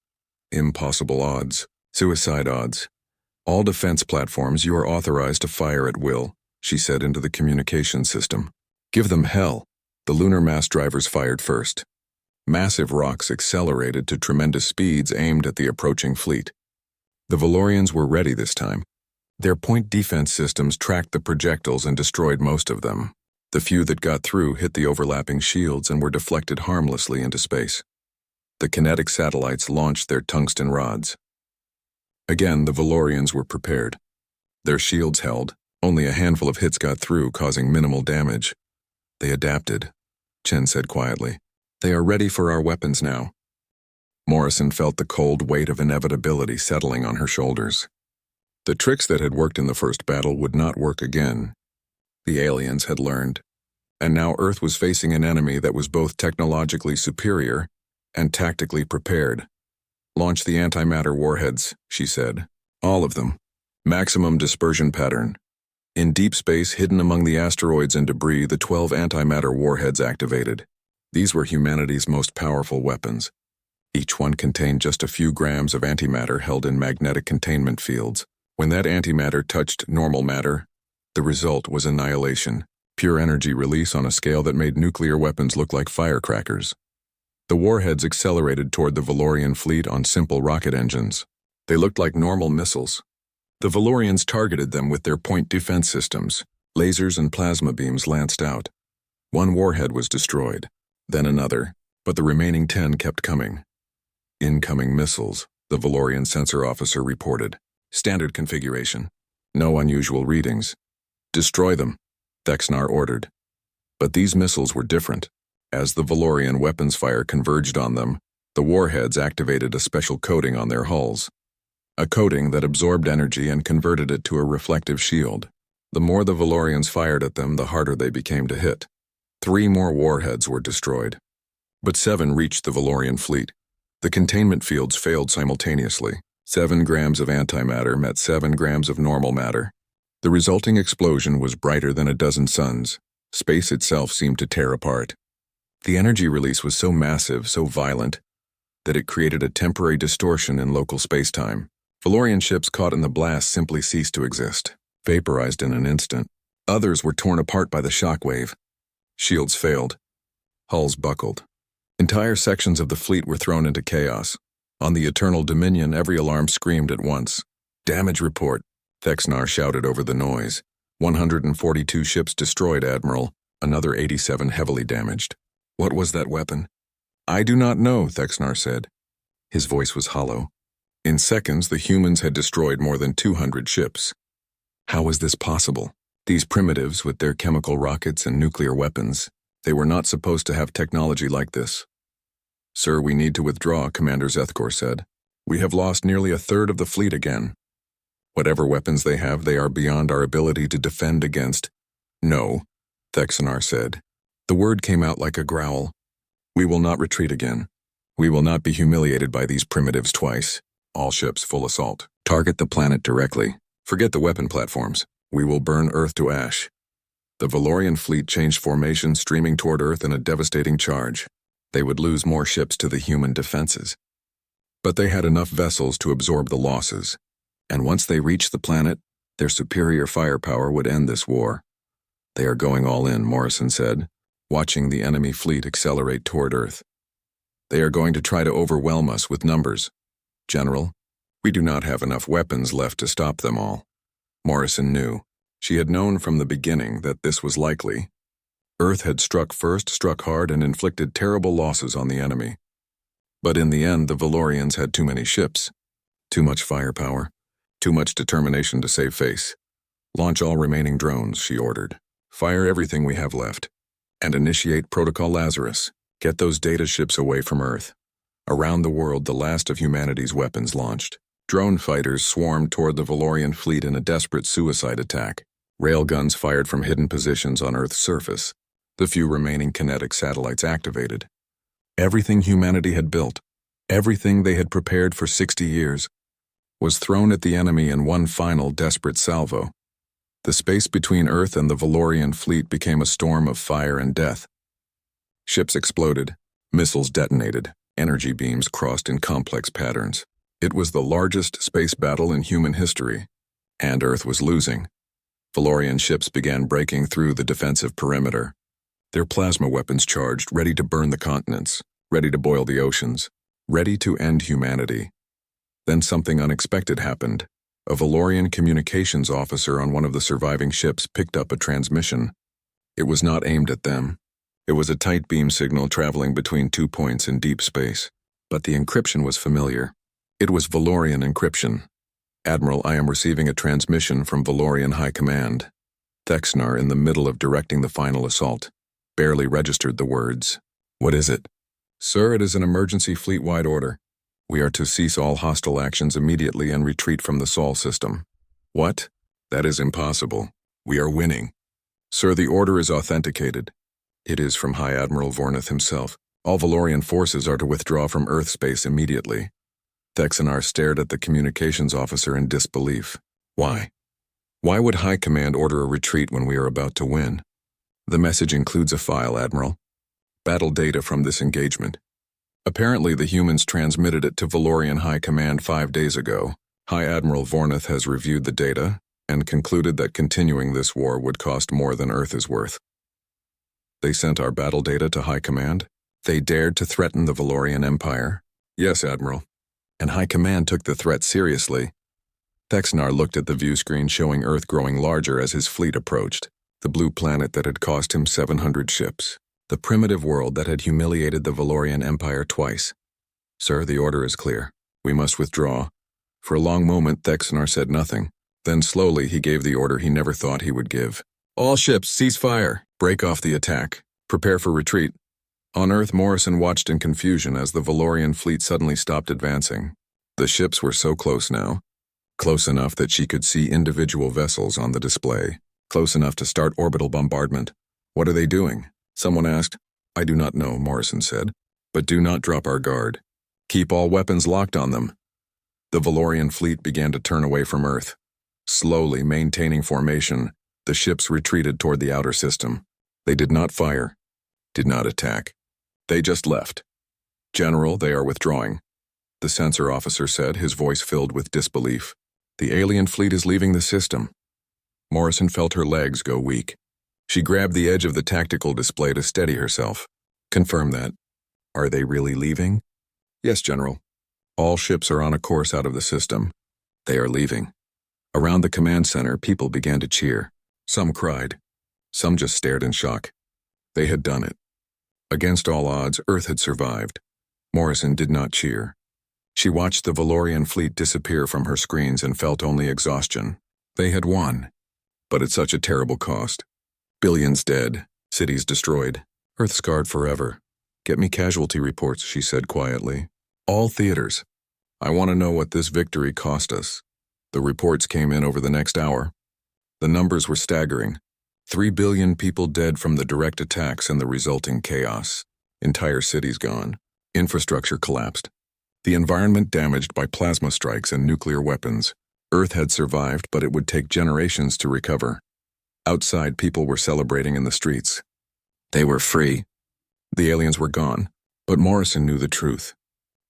Impossible odds. Suicide odds. "All defense platforms, you are authorized to fire at will," she said into the communication system. "Give them hell." The lunar mass drivers fired first. Massive rocks accelerated to tremendous speeds aimed at the approaching fleet. The Valorians were ready this time. Their point defense systems tracked the projectiles and destroyed most of them. The few that got through hit the overlapping shields and were deflected harmlessly into space. The kinetic satellites launched their tungsten rods. Again, the Valorians were prepared. Their shields held. Only a handful of hits got through, causing minimal damage. "They adapted," Chen said quietly. "They are ready for our weapons now." Morrison felt the cold weight of inevitability settling on her shoulders. The tricks that had worked in the first battle would not work again. The aliens had learned. And now Earth was facing an enemy that was both technologically superior and tactically prepared. "Launch the antimatter warheads," she said. "All of them. Maximum dispersion pattern." In deep space, hidden among the asteroids and debris, the 12 antimatter warheads activated. These were humanity's most powerful weapons. Each one contained just a few grams of antimatter held in magnetic containment fields. When that antimatter touched normal matter, the result was annihilation, pure energy release on a scale that made nuclear weapons look like firecrackers. The warheads accelerated toward the Valorian fleet on simple rocket engines. They looked like normal missiles. The Valorians targeted them with their point defense systems. Lasers and plasma beams lanced out. One warhead was destroyed, then another, but the remaining 10 kept coming. "Incoming missiles," the Valorian sensor officer reported. "Standard configuration. No unusual readings." "Destroy them," Thexnar ordered. But these missiles were different. As the Valorian weapons fire converged on them, the warheads activated a special coating on their hulls. A coating that absorbed energy and converted it to a reflective shield. The more the Valorians fired at them, the harder they became to hit. 3 more warheads were destroyed. But 7 reached the Valorian fleet. The containment fields failed simultaneously. 7 grams of antimatter met 7 grams of normal matter. The resulting explosion was brighter than a dozen suns. Space itself seemed to tear apart. The energy release was so massive, so violent, that it created a temporary distortion in local spacetime. Valorian ships caught in the blast simply ceased to exist, vaporized in an instant. Others were torn apart by the shockwave. Shields failed. Hulls buckled. Entire sections of the fleet were thrown into chaos. On the Eternal Dominion, every alarm screamed at once. "Damage report," Thexnar shouted over the noise. 142 ships destroyed, Admiral. Another 87 heavily damaged. "What was that weapon?" "I do not know," Thexnar said. His voice was hollow. In seconds, the humans had destroyed more than 200 ships. How was this possible? These primitives, with their chemical rockets and nuclear weapons, they were not supposed to have technology like this. "Sir, we need to withdraw," Commander Zethkor said. "We have lost nearly a third of the fleet again. Whatever weapons they have, they are beyond our ability to defend against." "No," Thexanar said. The word came out like a growl. "We will not retreat again. We will not be humiliated by these primitives twice. All ships full assault. Target the planet directly. Forget the weapon platforms. We will burn Earth to ash." The Valorian fleet changed formation, streaming toward Earth in a devastating charge. They would lose more ships to the human defenses. But they had enough vessels to absorb the losses. And once they reached the planet, their superior firepower would end this war. "They are going all in," Morrison said, watching the enemy fleet accelerate toward Earth. "They are going to try to overwhelm us with numbers. General, we do not have enough weapons left to stop them all." Morrison knew. She had known from the beginning that this was likely. Earth had struck first, struck hard, and inflicted terrible losses on the enemy. But in the end, the Valorians had too many ships, too much firepower, too much determination to save face. "Launch all remaining drones," she ordered. "Fire everything we have left. And initiate Protocol Lazarus. Get those data ships away from Earth." Around the world, the last of humanity's weapons launched. Drone fighters swarmed toward the Valorian fleet in a desperate suicide attack. Railguns fired from hidden positions on Earth's surface. The few remaining kinetic satellites activated. Everything humanity had built, everything they had prepared for 60 years, was thrown at the enemy in one final desperate salvo. The space between Earth and the Valorian fleet became a storm of fire and death. Ships exploded, missiles detonated, energy beams crossed in complex patterns. It was the largest space battle in human history, and Earth was losing. Valorian ships began breaking through the defensive perimeter. Their plasma weapons charged, ready to burn the continents, ready to boil the oceans, ready to end humanity. Then something unexpected happened. A Valorian communications officer on one of the surviving ships picked up a transmission. It was not aimed at them. It was a tight beam signal traveling between 2 points in deep space. But the encryption was familiar. It was Valorian encryption. "Admiral, I am receiving a transmission from Valorian High Command." Thexanar, in the middle of directing the final assault, barely registered the words. "What is it?" "Sir, it is an emergency fleet-wide order. We are to cease all hostile actions immediately and retreat from the Sol system." "What? That is impossible. We are winning." "Sir, the order is authenticated. It is from High Admiral Vornath himself. All Valorian forces are to withdraw from Earth space immediately." Thexanar stared at the communications officer in disbelief. "Why? Why would High Command order a retreat when we are about to win?" "The message includes a file, Admiral. Battle data from this engagement. Apparently the humans transmitted it to Valorian High Command 5 days ago. High Admiral Vornath has reviewed the data and concluded that continuing this war would cost more than Earth is worth." "They sent our battle data to High Command? They dared to threaten the Valorian Empire?" "Yes, Admiral. And High Command took the threat seriously." Thexanar looked at the view screen showing Earth growing larger as his fleet approached. The blue planet that had cost him 700 ships. The primitive world that had humiliated the Valorian Empire twice. "Sir, the order is clear. We must withdraw." For a long moment, Thexanar said nothing. Then slowly he gave the order he never thought he would give. "All ships, cease fire. Break off the attack. Prepare for retreat." On Earth, Morrison watched in confusion as the Valorian fleet suddenly stopped advancing. The ships were so close now. Close enough that she could see individual vessels on the display. Close enough to start orbital bombardment. "What are they doing?" someone asked. "I do not know," Morrison said. "But do not drop our guard. Keep all weapons locked on them." The Valorian fleet began to turn away from Earth. Slowly, maintaining formation, the ships retreated toward the outer system. They did not fire, did not attack. They just left. "General, they are withdrawing," the sensor officer said, his voice filled with disbelief. "The alien fleet is leaving the system." Morrison felt her legs go weak. She grabbed the edge of the tactical display to steady herself. "Confirm that. Are they really leaving?" "Yes, General. All ships are on a course out of the system. They are leaving." Around the command center, people began to cheer. Some cried. Some just stared in shock. They had done it. Against all odds, Earth had survived. Morrison did not cheer. She watched the Valorian fleet disappear from her screens and felt only exhaustion. They had won. But at such a terrible cost. Billions dead, cities destroyed, Earth scarred forever. Get me casualty reports, she said quietly. All theaters. I want to know what this victory cost us. The reports came in over the next hour. The numbers were staggering. 3 billion people dead from the direct attacks and the resulting chaos. Entire cities gone. Infrastructure collapsed. The environment damaged by plasma strikes and nuclear weapons. Earth had survived, but it would take generations to recover. Outside, people were celebrating in the streets. They were free. The aliens were gone, but Morrison knew the truth.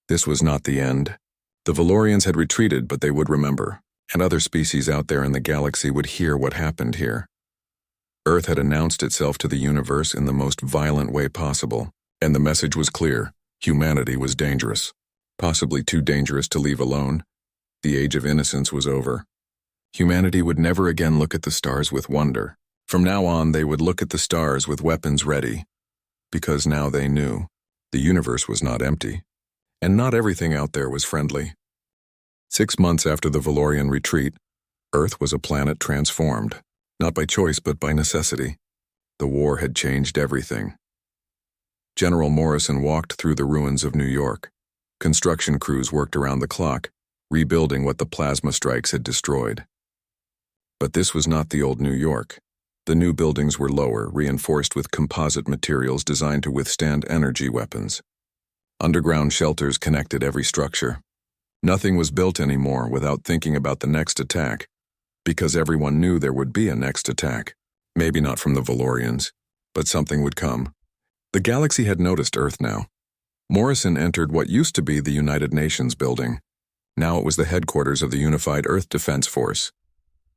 This was not the end. The Valorians had retreated, but they would remember, and other species out there in the galaxy would hear what happened here. Earth had announced itself to the universe in the most violent way possible, and the message was clear: humanity was dangerous. Possibly too dangerous to leave alone. The age of innocence was over. Humanity would never again look at the stars with wonder. From now on, they would look at the stars with weapons ready. Because now they knew the universe was not empty, and not everything out there was friendly. 6 months after the Valorian retreat, Earth was a planet transformed, not by choice but by necessity. The war had changed everything. General Morrison walked through the ruins of New York. Construction crews worked around the clock, rebuilding what the plasma strikes had destroyed. But this was not the old New York. The new buildings were lower, reinforced with composite materials designed to withstand energy weapons. Underground shelters connected every structure. Nothing was built anymore without thinking about the next attack, because everyone knew there would be a next attack. Maybe not from the Valorians, but something would come. The galaxy had noticed Earth now. Morrison entered what used to be the United Nations building. Now it was the headquarters of the Unified Earth Defense Force.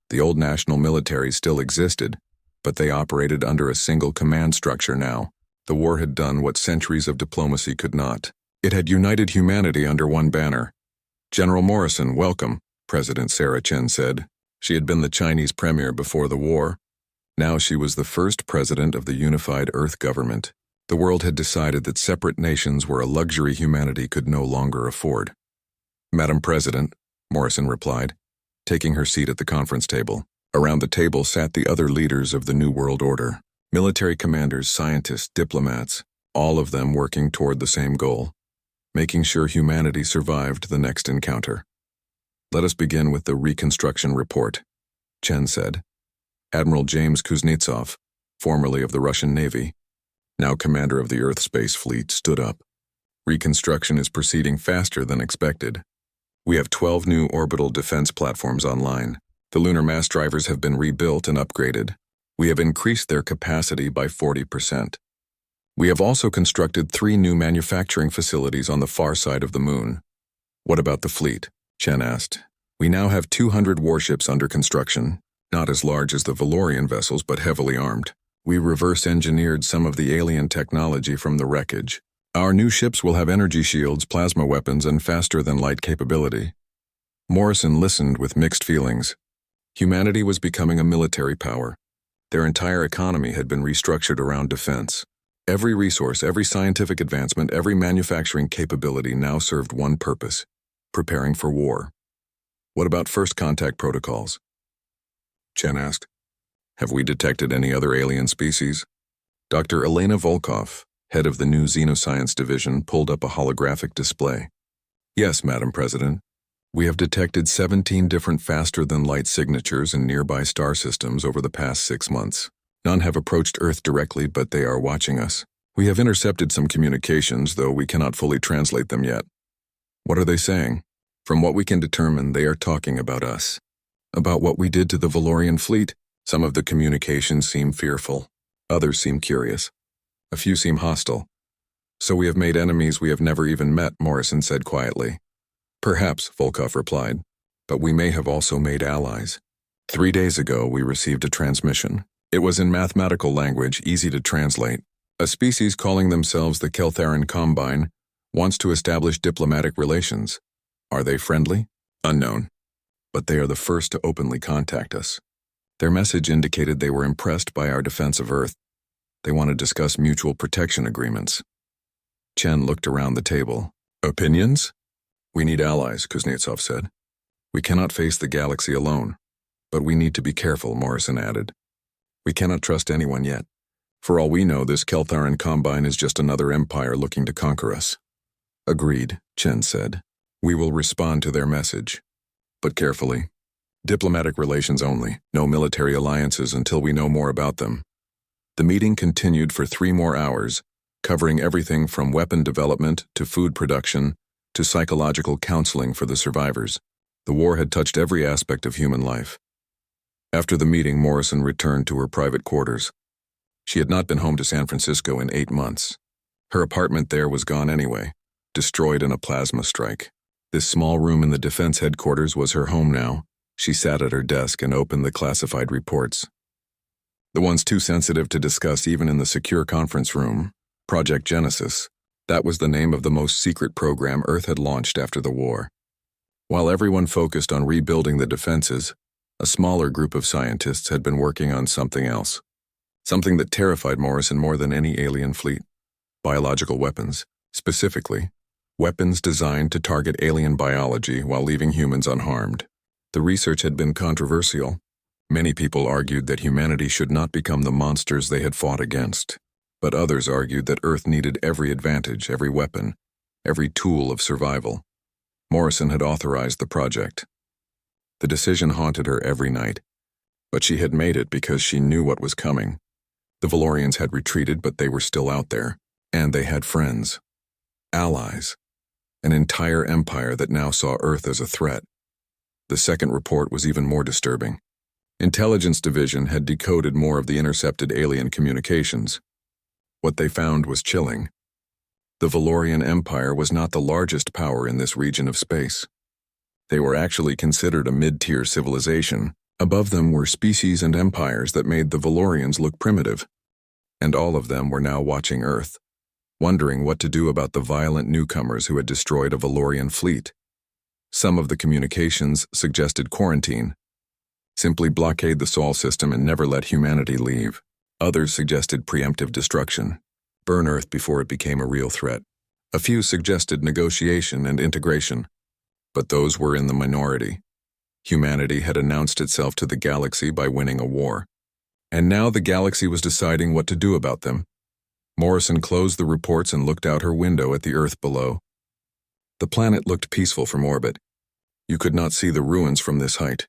The old national military still existed, but they operated under a single command structure now. The war had done what centuries of diplomacy could not. It had united humanity under one banner. General Morrison, welcome, President Sarah Chen said. She had been the Chinese premier before the war. Now she was the first president of the Unified Earth government. The world had decided that separate nations were a luxury humanity could no longer afford. Madam President, Morrison replied, taking her seat at the conference table. Around the table sat the other leaders of the New World Order. Military commanders, scientists, diplomats, all of them working toward the same goal, making sure humanity survived the next encounter. Let us begin with the reconstruction report, Chen said. Admiral James Kuznetsov, formerly of the Russian Navy, now commander of the Earth Space Fleet, stood up. Reconstruction is proceeding faster than expected. We have 12 new orbital defense platforms online. The lunar mass drivers have been rebuilt and upgraded. We have increased their capacity by 40%. We have also constructed 3 new manufacturing facilities on the far side of the moon. What about the fleet? Chen asked. We now have 200 warships under construction, not as large as the Valorian vessels but heavily armed. We reverse-engineered some of the alien technology from the wreckage. Our new ships will have energy shields, plasma weapons, and faster-than-light capability. Morrison listened with mixed feelings. Humanity was becoming a military power. Their entire economy had been restructured around defense. Every resource, every scientific advancement, every manufacturing capability now served one purpose: preparing for war. What about first contact protocols? Chen asked. Have we detected any other alien species? Dr. Elena Volkov, head of the new Xenoscience Division, pulled up a holographic display. Yes, Madam President. We have detected 17 different faster-than-light signatures in nearby star systems over the past 6 months. None have approached Earth directly, but they are watching us. We have intercepted some communications, though we cannot fully translate them yet. What are they saying? From what we can determine, they are talking about us. About what we did to the Valorian fleet. Some of the communications seem fearful. Others seem curious. A few seem hostile. So we have made enemies we have never even met, Morrison said quietly. Perhaps, Volkov replied, but we may have also made allies. 3 days ago, we received a transmission. It was in mathematical language, easy to translate. A species calling themselves the Keltharan Combine wants to establish diplomatic relations. Are they friendly? Unknown. But they are the first to openly contact us. Their message indicated they were impressed by our defense of Earth. They want to discuss mutual protection agreements. Chen looked around the table. Opinions? We need allies, Kuznetsov said. We cannot face the galaxy alone. But we need to be careful, Morrison added. We cannot trust anyone yet. For all we know, this Keltharan Combine is just another empire looking to conquer us. Agreed, Chen said. We will respond to their message. But carefully. Diplomatic relations only, no military alliances until we know more about them. The meeting continued for 3 more hours, covering everything from weapon development to food production to psychological counseling for the survivors. The war had touched every aspect of human life. After the meeting, Morrison returned to her private quarters. She had not been home to San Francisco in 8 months. Her apartment there was gone anyway, destroyed in a plasma strike. This small room in the defense headquarters was her home now. She sat at her desk and opened the classified reports. The ones too sensitive to discuss even in the secure conference room. Project Genesis. That was the name of the most secret program Earth had launched after the war. While everyone focused on rebuilding the defenses, a smaller group of scientists had been working on something else. Something that terrified Morrison more than any alien fleet. Biological weapons. Specifically, weapons designed to target alien biology while leaving humans unharmed. The research had been controversial. Many people argued that humanity should not become the monsters they had fought against. But others argued that Earth needed every advantage, every weapon, every tool of survival. Morrison had authorized the project. The decision haunted her every night. But she had made it because she knew what was coming. The Valorians had retreated, but they were still out there. And they had friends. Allies. An entire empire that now saw Earth as a threat. The second report was even more disturbing. Intelligence Division had decoded more of the intercepted alien communications. What they found was chilling. The Valorian Empire was not the largest power in this region of space. They were actually considered a mid-tier civilization. Above them were species and empires that made the Valorians look primitive. And all of them were now watching Earth, wondering what to do about the violent newcomers who had destroyed a Valorian fleet. Some of the communications suggested quarantine. Simply blockade the Sol system and never let humanity leave. Others suggested preemptive destruction. Burn Earth before it became a real threat. A few suggested negotiation and integration. But those were in the minority. Humanity had announced itself to the galaxy by winning a war. And now the galaxy was deciding what to do about them. Morrison closed the reports and looked out her window at the Earth below. The planet looked peaceful from orbit. You could not see the ruins from this height.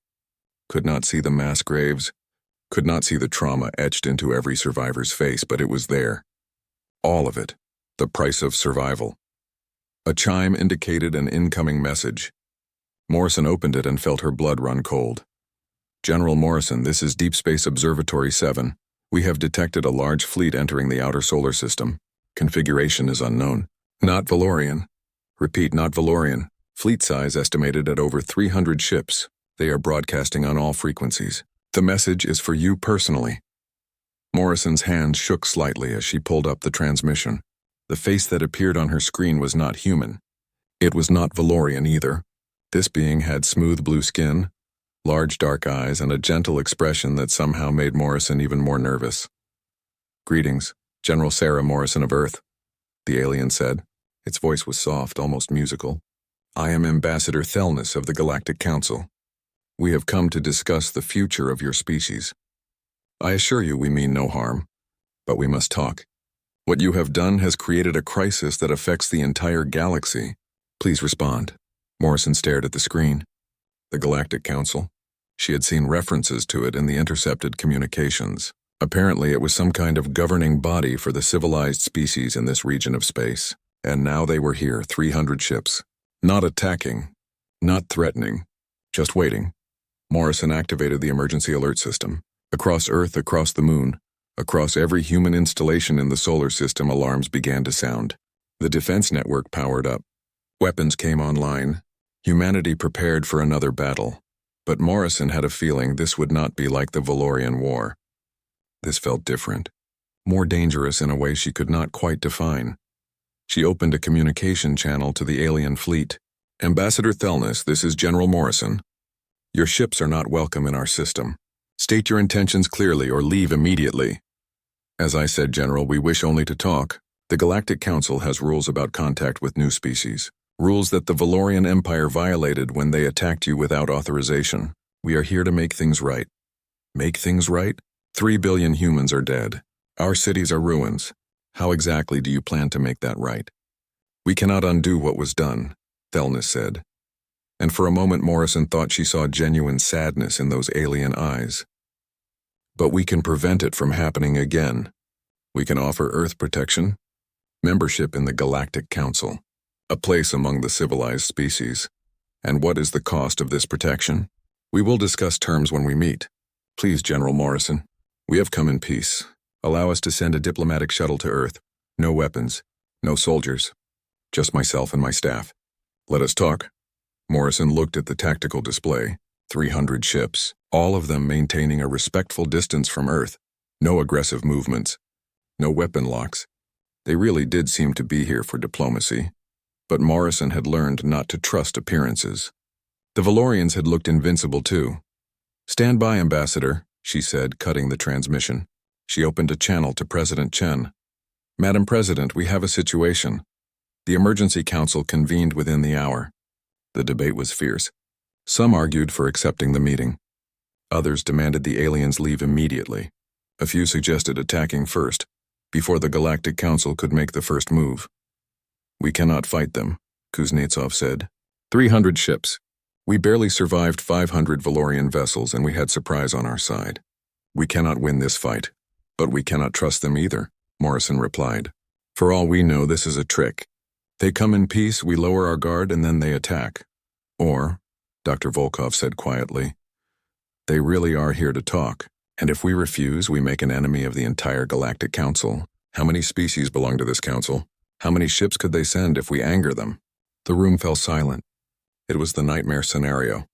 Could not see the mass graves. Could not see the trauma etched into every survivor's face, but it was there. All of it. The price of survival. A chime indicated an incoming message. Morrison opened it and felt her blood run cold. General Morrison, this is Deep Space Observatory 7. We have detected a large fleet entering the outer solar system. Configuration is unknown. Not Valorian. Repeat, not Valorian. Fleet size estimated at over 300 ships. They are broadcasting on all frequencies. The message is for you personally. Morrison's hand shook slightly as she pulled up the transmission. The face that appeared on her screen was not human. It was not Valorian either. This being had smooth blue skin, large dark eyes, and a gentle expression that somehow made Morrison even more nervous. Greetings, General Sarah Morrison of Earth, the alien said. Its voice was soft, almost musical. I am Ambassador Thelness of the Galactic Council. We have come to discuss the future of your species. I assure you we mean no harm, but we must talk. What you have done has created a crisis that affects the entire galaxy. Please respond. Morrison stared at the screen. The Galactic Council. She had seen references to it in the intercepted communications. Apparently it was some kind of governing body for the civilized species in this region of space. And now they were here, 300 ships. Not attacking, not threatening, just waiting. Morrison activated the emergency alert system. Across Earth, across the moon, across every human installation in the solar system, alarms began to sound. The defense network powered up. Weapons came online. Humanity prepared for another battle. But Morrison had a feeling this would not be like the Valorian War. This felt different. More dangerous in a way she could not quite define. She opened a communication channel to the alien fleet. Ambassador Thelness, this is General Morrison. Your ships are not welcome in our system. State your intentions clearly or leave immediately. As I said, General, we wish only to talk. The Galactic Council has rules about contact with new species. Rules that the Valorian Empire violated when they attacked you without authorization. We are here to make things right. Make things right? 3 billion humans are dead. Our cities are ruins. How exactly do you plan to make that right? We cannot undo what was done, Thelnis said. And for a moment Morrison thought she saw genuine sadness in those alien eyes. But we can prevent it from happening again. We can offer Earth protection, membership in the Galactic Council, a place among the civilized species. And what is the cost of this protection? We will discuss terms when we meet. Please, General Morrison, we have come in peace. Allow us to send a diplomatic shuttle to Earth. No weapons, no soldiers, just myself and my staff. Let us talk. Morrison looked at the tactical display. 300 ships, all of them maintaining a respectful distance from Earth. No aggressive movements, no weapon locks. They really did seem to be here for diplomacy. But Morrison had learned not to trust appearances. The Valorians had looked invincible too. "Stand by, Ambassador," she said, cutting the transmission. She opened a channel to President Chen. "Madam President, we have a situation." The Emergency Council convened within the hour. The debate was fierce. Some argued for accepting the meeting. Others demanded the aliens leave immediately. A few suggested attacking first, before the Galactic Council could make the first move. "We cannot fight them," Kuznetsov said. 300 ships. We barely survived 500 Valorian vessels and we had surprise on our side. We cannot win this fight, but we cannot trust them either, Morrison replied. For all we know, this is a trick. They come in peace, we lower our guard, and then they attack. Or, Dr. Volkov said quietly, they really are here to talk, and if we refuse, we make an enemy of the entire Galactic Council. How many species belong to this council? How many ships could they send if we anger them? The room fell silent. It was the nightmare scenario.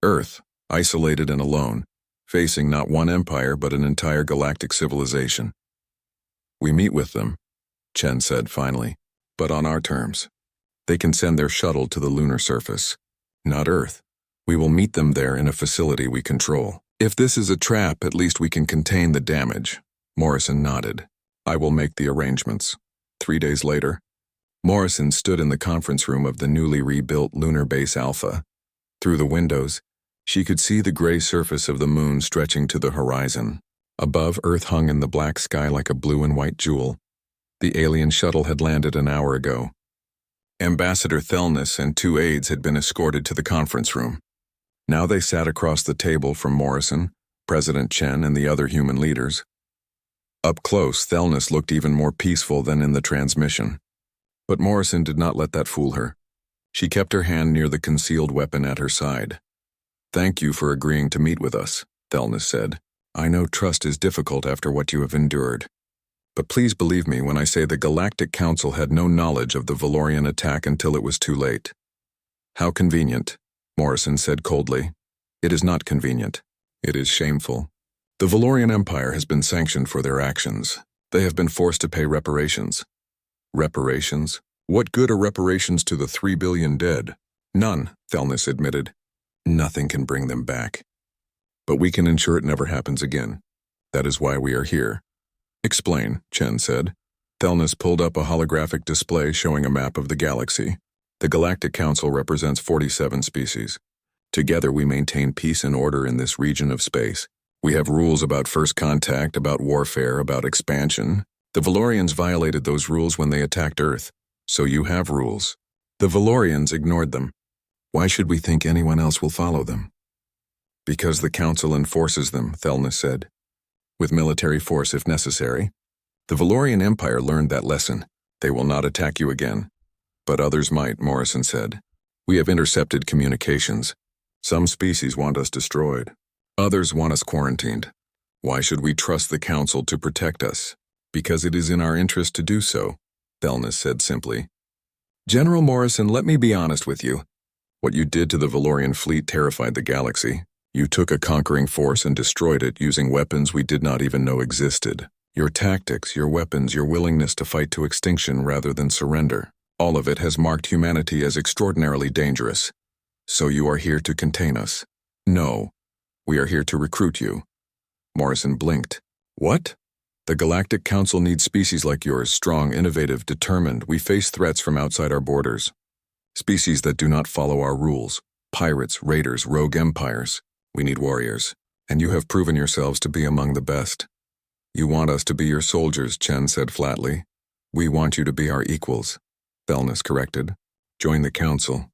Earth, isolated and alone, facing not one empire but an entire galactic civilization. "We meet with them," Chen said finally, "but on our terms. They can send their shuttle to the lunar surface, not Earth. We will meet them there in a facility we control. If this is a trap, at least we can contain the damage." Morrison nodded. "I will make the arrangements." 3 days later, Morrison stood in the conference room of the newly rebuilt Lunar Base Alpha. Through the windows, she could see the gray surface of the moon stretching to the horizon. Above, Earth hung in the black sky like a blue and white jewel. The alien shuttle had landed an hour ago. Ambassador Thelnis and 2 aides had been escorted to the conference room. Now they sat across the table from Morrison, President Chen, and the other human leaders. Up close, Thelnis looked even more peaceful than in the transmission. But Morrison did not let that fool her. She kept her hand near the concealed weapon at her side. "Thank you for agreeing to meet with us," Thelnis said. "I know trust is difficult after what you have endured. But please believe me when I say the Galactic Council had no knowledge of the Valorian attack until it was too late." "How convenient," Morrison said coldly. "It is not convenient. It is shameful. The Valorian Empire has been sanctioned for their actions. They have been forced to pay reparations." "Reparations? What good are reparations to the 3 billion dead?" "None," Thelnis admitted. "Nothing can bring them back. But we can ensure it never happens again. That is why we are here." "Explain," Chen said. Thelnis pulled up a holographic display showing a map of the galaxy. The Galactic Council represents 47 species. Together we maintain peace and order in this region of space. We have rules about first contact, about warfare, about expansion. The Valorians violated those rules when they attacked Earth, so you have rules. The Valorians ignored them. Why should we think anyone else will follow them? "Because the Council enforces them," Thelnis said. "With military force if necessary. The Valorian Empire learned that lesson. They will not attack you again. But others might," Morrison said. "We have intercepted communications. Some species want us destroyed. Others want us quarantined. Why should we trust the Council to protect us? Because it is in our interest to do so," Thelnis said simply. "General Morrison, let me be honest with you. What you did to the Valorian fleet terrified the galaxy. You took a conquering force and destroyed it using weapons we did not even know existed. Your tactics, your weapons, your willingness to fight to extinction rather than surrender, all of it has marked humanity as extraordinarily dangerous. So you are here to contain us." "No, we are here to recruit you." Morrison blinked. "What?" "The Galactic Council needs species like yours, strong, innovative, determined. We face threats from outside our borders. Species that do not follow our rules. Pirates, raiders, rogue empires. We need warriors, and you have proven yourselves to be among the best. You want us to be your soldiers, Chen said flatly. We want you to be our equals, Thelnis corrected. Join the council.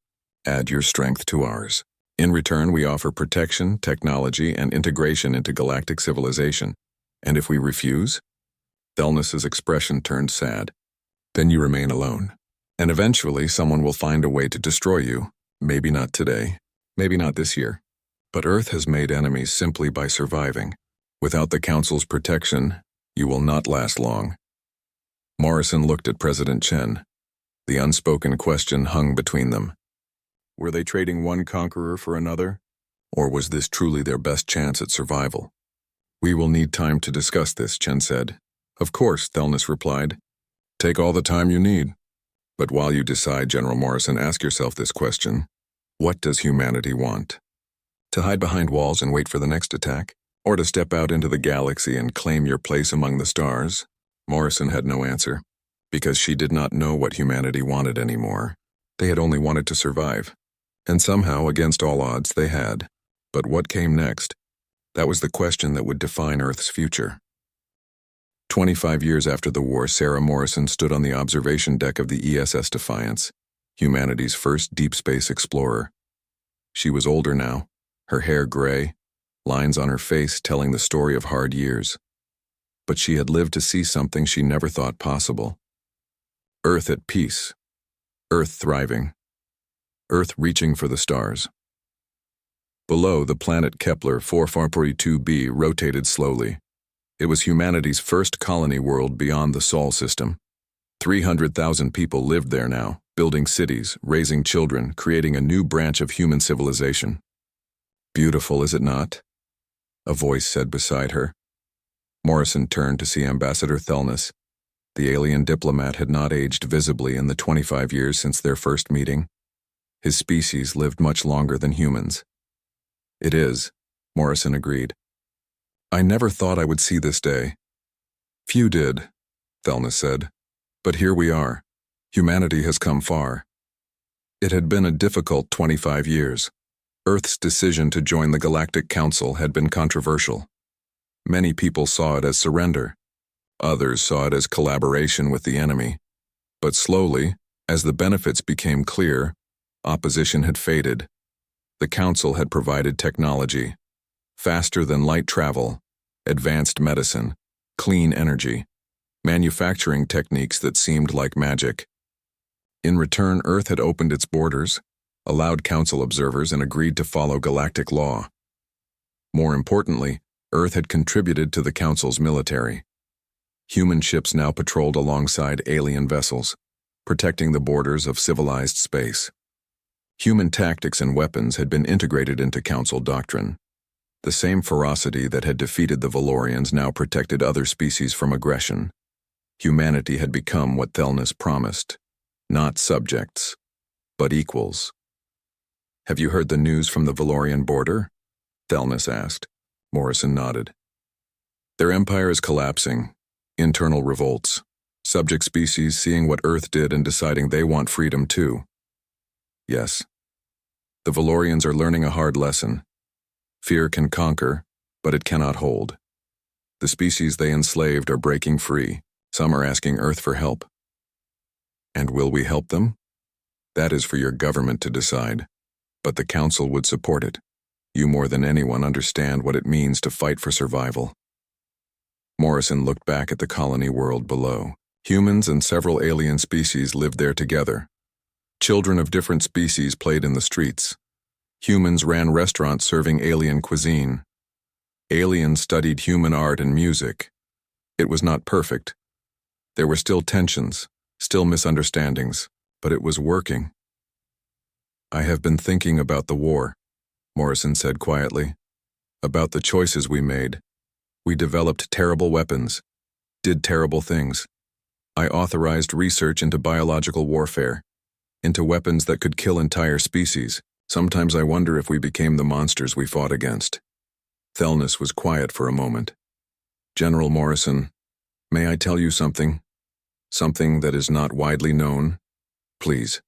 Add your strength to ours. In return, we offer protection, technology, and integration into galactic civilization. And if we refuse? Thelnis's expression turned sad. Then you remain alone. And eventually, someone will find a way to destroy you. Maybe not today, maybe not this year. But Earth has made enemies simply by surviving. Without the Council's protection, you will not last long. Morrison looked at President Chen. The unspoken question hung between them. Were they trading one conqueror for another? Or was this truly their best chance at survival? We will need time to discuss this, Chen said. Of course, Thelnis replied. Take all the time you need. But while you decide, General Morrison, ask yourself this question. What does humanity want? To hide behind walls and wait for the next attack? Or to step out into the galaxy and claim your place among the stars? Morrison had no answer, because she did not know what humanity wanted anymore. They had only wanted to survive. And somehow, against all odds, they had. But what came next? That was the question that would define Earth's future. 25 years after the war, Sarah Morrison stood on the observation deck of the ESS Defiance, humanity's first deep space explorer. She was older now, her hair gray, lines on her face telling the story of hard years. But she had lived to see something she never thought possible. Earth at peace. Earth thriving. Earth reaching for the stars. Below, the planet Kepler 442b rotated slowly. It was humanity's first colony world beyond the Sol system. 300,000 people lived there now, building cities, raising children, creating a new branch of human civilization. Beautiful, is it not? A voice said beside her. Morrison turned to see Ambassador Thelnis. The alien diplomat had not aged visibly in the 25 years since their first meeting. His species lived much longer than humans. It is, Morrison agreed. I never thought I would see this day. Few did, Thelnis said. But here we are. Humanity has come far. It had been a difficult 25 years. Earth's decision to join the Galactic Council had been controversial. Many people saw it as surrender. Others saw it as collaboration with the enemy. But slowly, as the benefits became clear, opposition had faded. The Council had provided technology, faster than light travel, advanced medicine, clean energy, manufacturing techniques that seemed like magic. In return, Earth had opened its borders, allowed Council observers, and agreed to follow galactic law. More importantly, Earth had contributed to the Council's military. Human ships now patrolled alongside alien vessels, protecting the borders of civilized space. Human tactics and weapons had been integrated into Council doctrine. The same ferocity that had defeated the Valorians now protected other species from aggression. Humanity had become what Thelnis promised, not subjects, but equals. Have you heard the news from the Valorian border? Thelnis asked. Morrison nodded. Their empire is collapsing. Internal revolts. Subject species seeing what Earth did and deciding they want freedom too. Yes. The Valorians are learning a hard lesson. Fear can conquer, but it cannot hold. The species they enslaved are breaking free. Some are asking Earth for help. And will we help them? That is for your government to decide. But the Council would support it. You more than anyone understand what it means to fight for survival. Morrison looked back at the colony world below. Humans and several alien species lived there together. Children of different species played in the streets. Humans ran restaurants serving alien cuisine. Aliens studied human art and music. It was not perfect. There were still tensions, still misunderstandings, but it was working. I have been thinking about the war, Morrison said quietly. About the choices we made. We developed terrible weapons, did terrible things. I authorized research into biological warfare, into weapons that could kill entire species. Sometimes I wonder if we became the monsters we fought against. Thelnis was quiet for a moment. General Morrison, may I tell you something? Something that is not widely known? Please.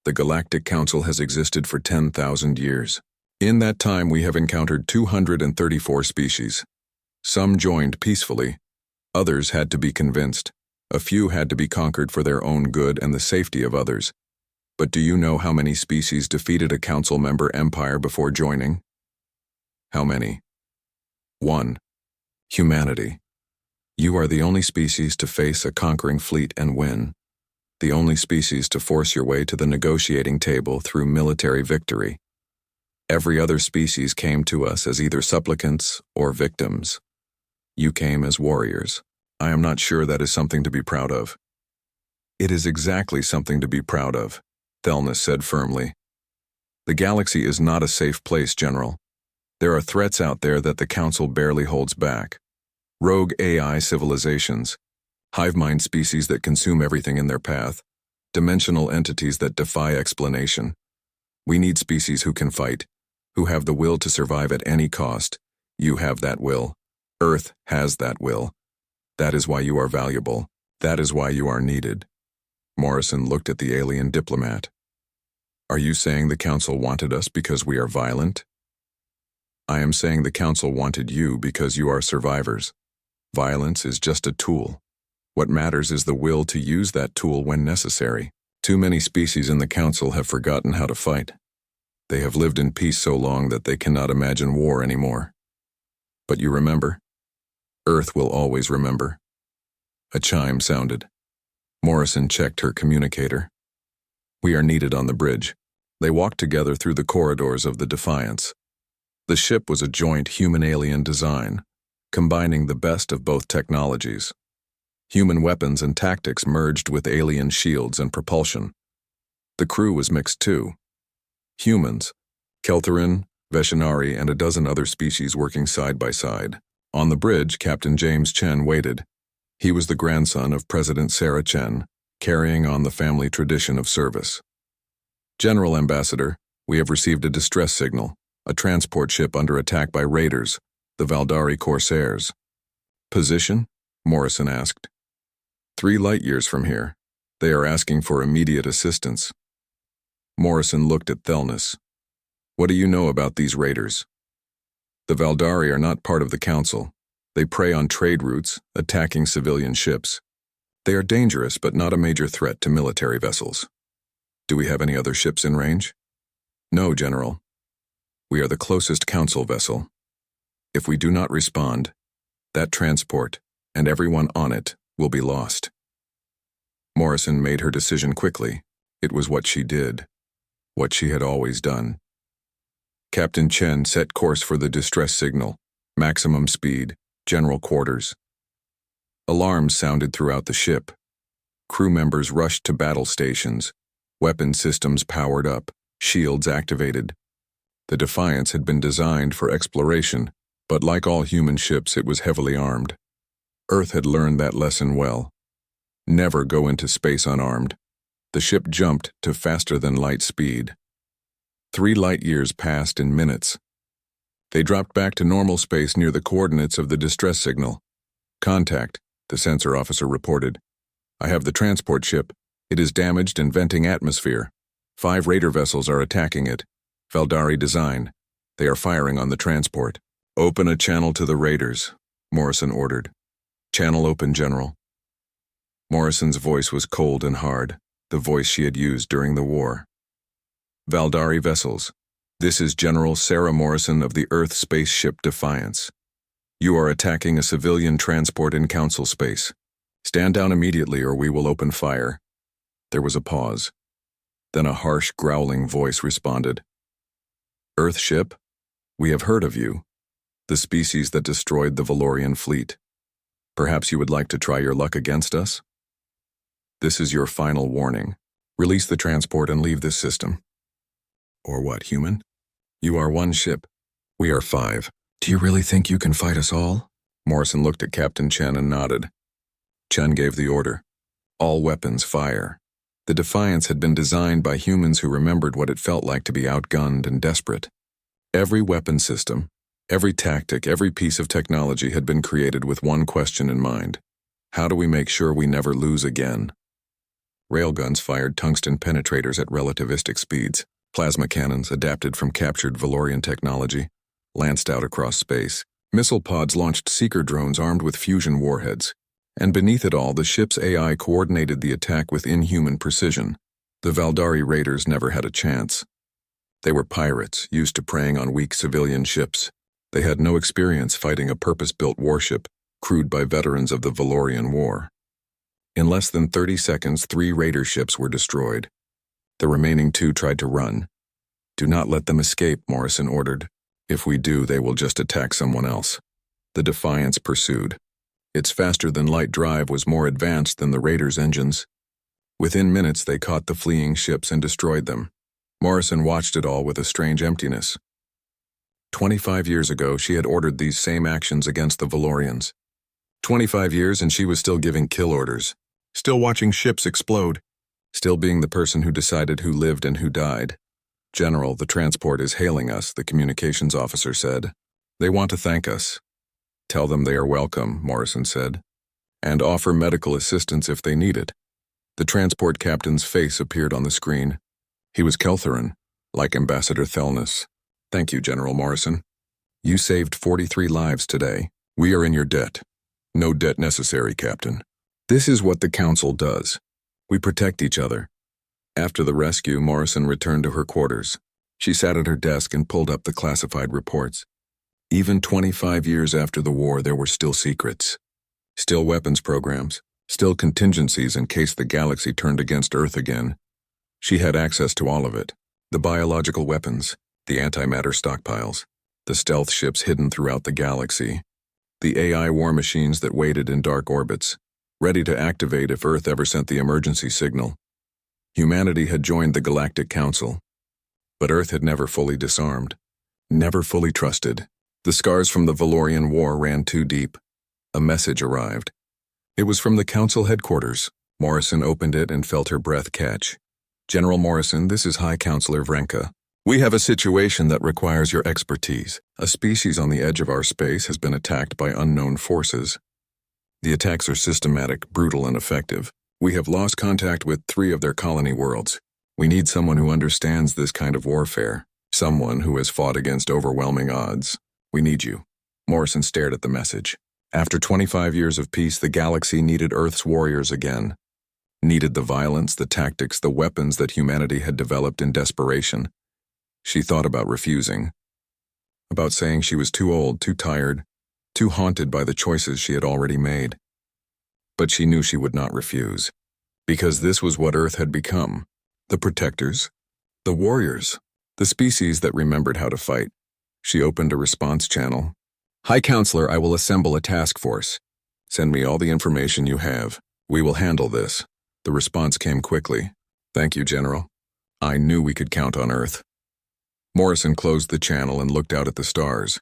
The Galactic Council has existed for 10,000 years. In that time we have encountered 234 species. Some joined peacefully, others had to be convinced, a few had to be conquered for their own good and the safety of others. But do you know how many species defeated a council member empire before joining? How many? 1. Humanity. You are the only species to face a conquering fleet and win. The only species to force your way to the negotiating table through military victory. Every other species came to us as either supplicants or victims. You came as warriors. I am not sure that is something to be proud of. It is exactly something to be proud of, Thelnis said firmly. The galaxy is not a safe place, General. There are threats out there that the Council barely holds back. Rogue AI civilizations, hive mind species that consume everything in their path, dimensional entities that defy explanation. We need species who can fight, who have the will to survive at any cost. You have that will. Earth has that will. That is why you are valuable. That is why you are needed. Morrison looked at the alien diplomat. Are you saying the Council wanted us because we are violent? I am saying the Council wanted you because you are survivors. Violence is just a tool. What matters is the will to use that tool when necessary. Too many species in the Council have forgotten how to fight. They have lived in peace so long that they cannot imagine war anymore. But you remember? Earth will always remember. A chime sounded. Morrison checked her communicator. We are needed on the bridge. They walked together through the corridors of the Defiance. The ship was a joint human-alien design, combining the best of both technologies. Human weapons and tactics merged with alien shields and propulsion. The crew was mixed too. Humans, Keltherin, Veshinari, and a dozen other species working side by side. On the bridge, Captain James Chen waited. He was the grandson of President Sarah Chen, carrying on the family tradition of service. General Ambassador, we have received a distress signal, a transport ship under attack by raiders, the Valdari Corsairs. Position? Morrison asked. 3 light-years from here. They are asking for immediate assistance. Morrison looked at Thelnis. What do you know about these raiders? The Valdari are not part of the Council. They prey on trade routes, attacking civilian ships. They are dangerous but not a major threat to military vessels. Do we have any other ships in range? No, General. We are the closest Council vessel. If we do not respond, that transport, and everyone on it, will be lost. Morrison made her decision quickly. It was what she did. What she had always done. Captain Chen set course for the distress signal, maximum speed, general quarters. Alarms sounded throughout the ship. Crew members rushed to battle stations, weapon systems powered up, shields activated. The Defiance had been designed for exploration, but like all human ships, it was heavily armed. Earth had learned that lesson well. Never go into space unarmed. The ship jumped to faster-than-light speed. 3 light-years passed in minutes. They dropped back to normal space near the coordinates of the distress signal. Contact, the sensor officer reported. I have the transport ship. It is damaged and venting atmosphere. 5 raider vessels are attacking it. Valdari design. They are firing on the transport. Open a channel to the raiders, Morrison ordered. Channel open, General. Morrison's voice was cold and hard, the voice she had used during the war. Valdari vessels. This is General Sarah Morrison of the Earth spaceship Defiance. You are attacking a civilian transport in Council space. Stand down immediately or we will open fire. There was a pause. Then a harsh, growling voice responded. Earth ship, we have heard of you. The species that destroyed the Valorian fleet. Perhaps you would like to try your luck against us? This is your final warning. Release the transport and leave this system. Or what, human? You are 1 ship. We are 5. Do you really think you can fight us all? Morrison looked at Captain Chen and nodded. Chen gave the order. All weapons fire. The Defiance had been designed by humans who remembered what it felt like to be outgunned and desperate. Every weapon system, every tactic, every piece of technology had been created with one question in mind. How do we make sure we never lose again? Railguns fired tungsten penetrators at relativistic speeds. Plasma cannons, adapted from captured Valorian technology, lanced out across space. Missile pods launched seeker drones armed with fusion warheads. And beneath it all, the ship's AI coordinated the attack with inhuman precision. The Valdari raiders never had a chance. They were pirates, used to preying on weak civilian ships. They had no experience fighting a purpose-built warship, crewed by veterans of the Valorian War. In less than 30 seconds, 3 raider ships were destroyed. The remaining 2 tried to run. "Do not let them escape," Morrison ordered. "If we do, they will just attack someone else." The Defiance pursued. Its faster-than-light drive was more advanced than the raiders' engines. Within minutes, they caught the fleeing ships and destroyed them. Morrison watched it all with a strange emptiness. 25 years ago, she had ordered these same actions against the Valorians. 25 years and she was still giving kill orders, still watching ships explode, still being the person who decided who lived and who died. "General, the transport is hailing us," the communications officer said. "They want to thank us." "Tell them they are welcome," Morrison said, "and offer medical assistance if they need it." The transport captain's face appeared on the screen. He was Keltherin, like Ambassador Thelness. "Thank you, General Morrison. You saved 43 lives today. We are in your debt." "No debt necessary, Captain. This is what the Council does. We protect each other." After the rescue, Morrison returned to her quarters. She sat at her desk and pulled up the classified reports. Even 25 years after the war, there were still secrets. Still weapons programs. Still contingencies in case the galaxy turned against Earth again. She had access to all of it. The biological weapons, the antimatter stockpiles, the stealth ships hidden throughout the galaxy, the AI war machines that waited in dark orbits, ready to activate if Earth ever sent the emergency signal. Humanity had joined the Galactic Council, but Earth had never fully disarmed, never fully trusted. The scars from the Valorian War ran too deep. A message arrived. It was from the Council headquarters. Morrison opened it and felt her breath catch. "General Morrison, this is High Counselor Vrenka. We have a situation that requires your expertise. A species on the edge of our space has been attacked by unknown forces. The attacks are systematic, brutal, and effective. We have lost contact with 3 of their colony worlds. We need someone who understands this kind of warfare, someone who has fought against overwhelming odds. We need you." Morrison stared at the message. After 25 years of peace, the galaxy needed Earth's warriors again. Needed the violence, the tactics, the weapons that humanity had developed in desperation. She thought about refusing. About saying she was too old, too tired, too haunted by the choices she had already made. But she knew she would not refuse. Because this was what Earth had become. The protectors. The warriors. The species that remembered how to fight. She opened a response channel. "High Counselor, I will assemble a task force. Send me all the information you have. We will handle this." The response came quickly. "Thank you, General. I knew we could count on Earth." Morrison closed the channel and looked out at the stars.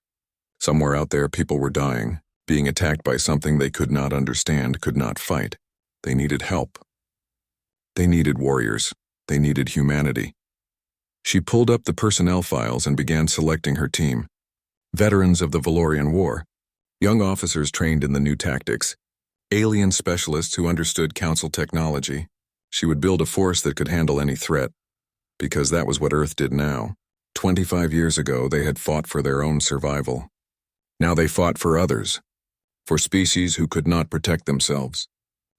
Somewhere out there, people were dying, being attacked by something they could not understand, could not fight. They needed help. They needed warriors. They needed humanity. She pulled up the personnel files and began selecting her team. Veterans of the Valorian War, young officers trained in the new tactics, alien specialists who understood Council technology. She would build a force that could handle any threat, because that was what Earth did now. 25 years ago, they had fought for their own survival. Now they fought for others, for species who could not protect themselves,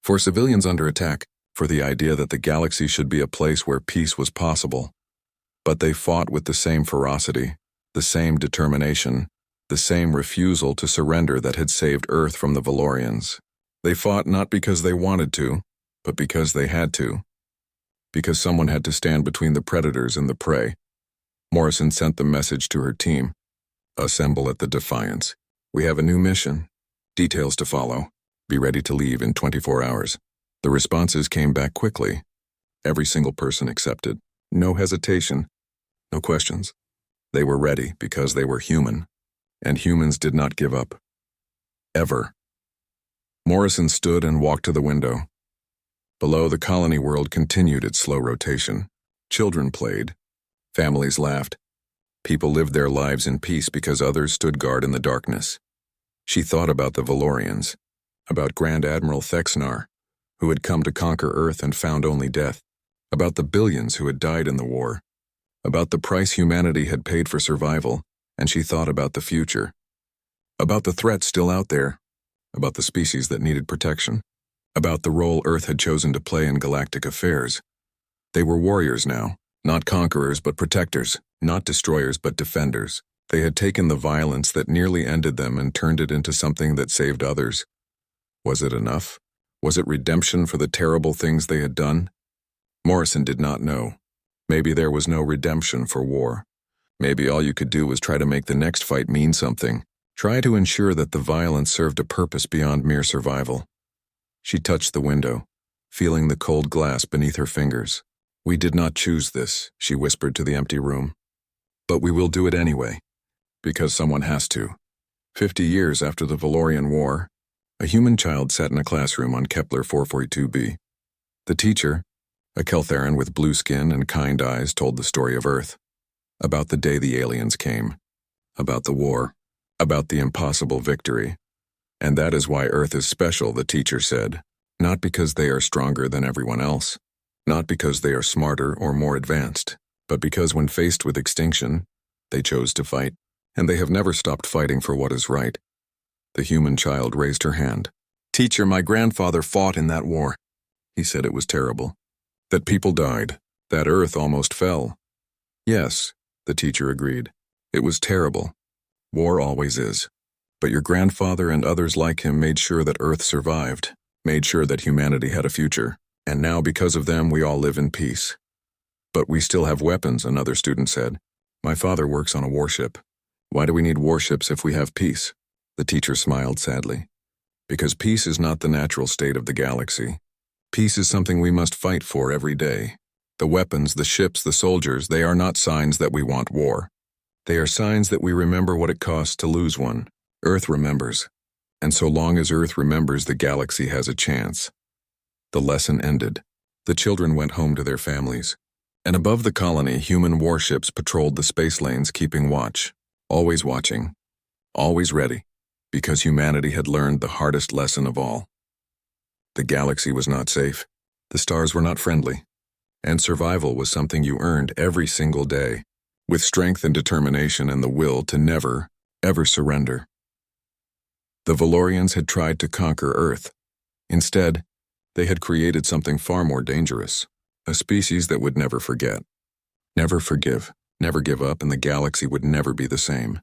for civilians under attack, for the idea that the galaxy should be a place where peace was possible. But they fought with the same ferocity, the same determination, the same refusal to surrender that had saved Earth from the Valorians. They fought not because they wanted to, but because they had to. Because someone had to stand between the predators and the prey. Morrison sent the message to her team. "Assemble at the Defiance. We have a new mission. Details to follow. Be ready to leave in 24 hours. The responses came back quickly. Every single person accepted. No hesitation. No questions. They were ready because they were human, and humans did not give up. Ever. Morrison stood and walked to the window. Below, the colony world continued its slow rotation. Children played. Families laughed. People lived their lives in peace because others stood guard in the darkness. She thought about the Valorians, about Grand Admiral Thexnar, who had come to conquer Earth and found only death, about the billions who had died in the war, about the price humanity had paid for survival, and she thought about the future. About the threat still out there, about the species that needed protection, about the role Earth had chosen to play in galactic affairs. They were warriors now, not conquerors but protectors, not destroyers but defenders. They had taken the violence that nearly ended them and turned it into something that saved others. Was it enough? Was it redemption for the terrible things they had done? Morrison did not know. Maybe there was no redemption for war. Maybe all you could do was try to make the next fight mean something. Try to ensure that the violence served a purpose beyond mere survival. She touched the window, feeling the cold glass beneath her fingers. "We did not choose this," she whispered to the empty room. "But we will do it anyway. Because someone has to." 50 years after the Valorian War, a human child sat in a classroom on Kepler 442b. The teacher, a Keltheran with blue skin and kind eyes, told the story of Earth. About the day the aliens came. About the war. About the impossible victory. "And that is why Earth is special," the teacher said. "Not because they are stronger than everyone else. Not because they are smarter or more advanced. But because when faced with extinction, they chose to fight. And they have never stopped fighting for what is right." The human child raised her hand. "Teacher, my grandfather fought in that war." He said it was terrible. That people died. That Earth almost fell. "Yes," the teacher agreed. "It was terrible. War always is. But your grandfather and others like him made sure that Earth survived, made sure that humanity had a future, and now because of them we all live in peace." "But we still have weapons," another student said. "My father works on a warship. Why do we need warships if we have peace?" The teacher smiled sadly. "Because peace is not the natural state of the galaxy. Peace is something we must fight for every day. The weapons, the ships, the soldiers, they are not signs that we want war. They are signs that we remember what it costs to lose one. Earth remembers. And so long as Earth remembers, the galaxy has a chance." The lesson ended. The children went home to their families. And above the colony, human warships patrolled the space lanes, keeping watch. Always watching. Always ready. Because humanity had learned the hardest lesson of all. The galaxy was not safe. The stars were not friendly. And survival was something you earned every single day, with strength and determination and the will to never, ever surrender. The Valorians had tried to conquer Earth. Instead, they had created something far more dangerous, a species that would never forget, never forgive, never give up, and the galaxy would never be the same.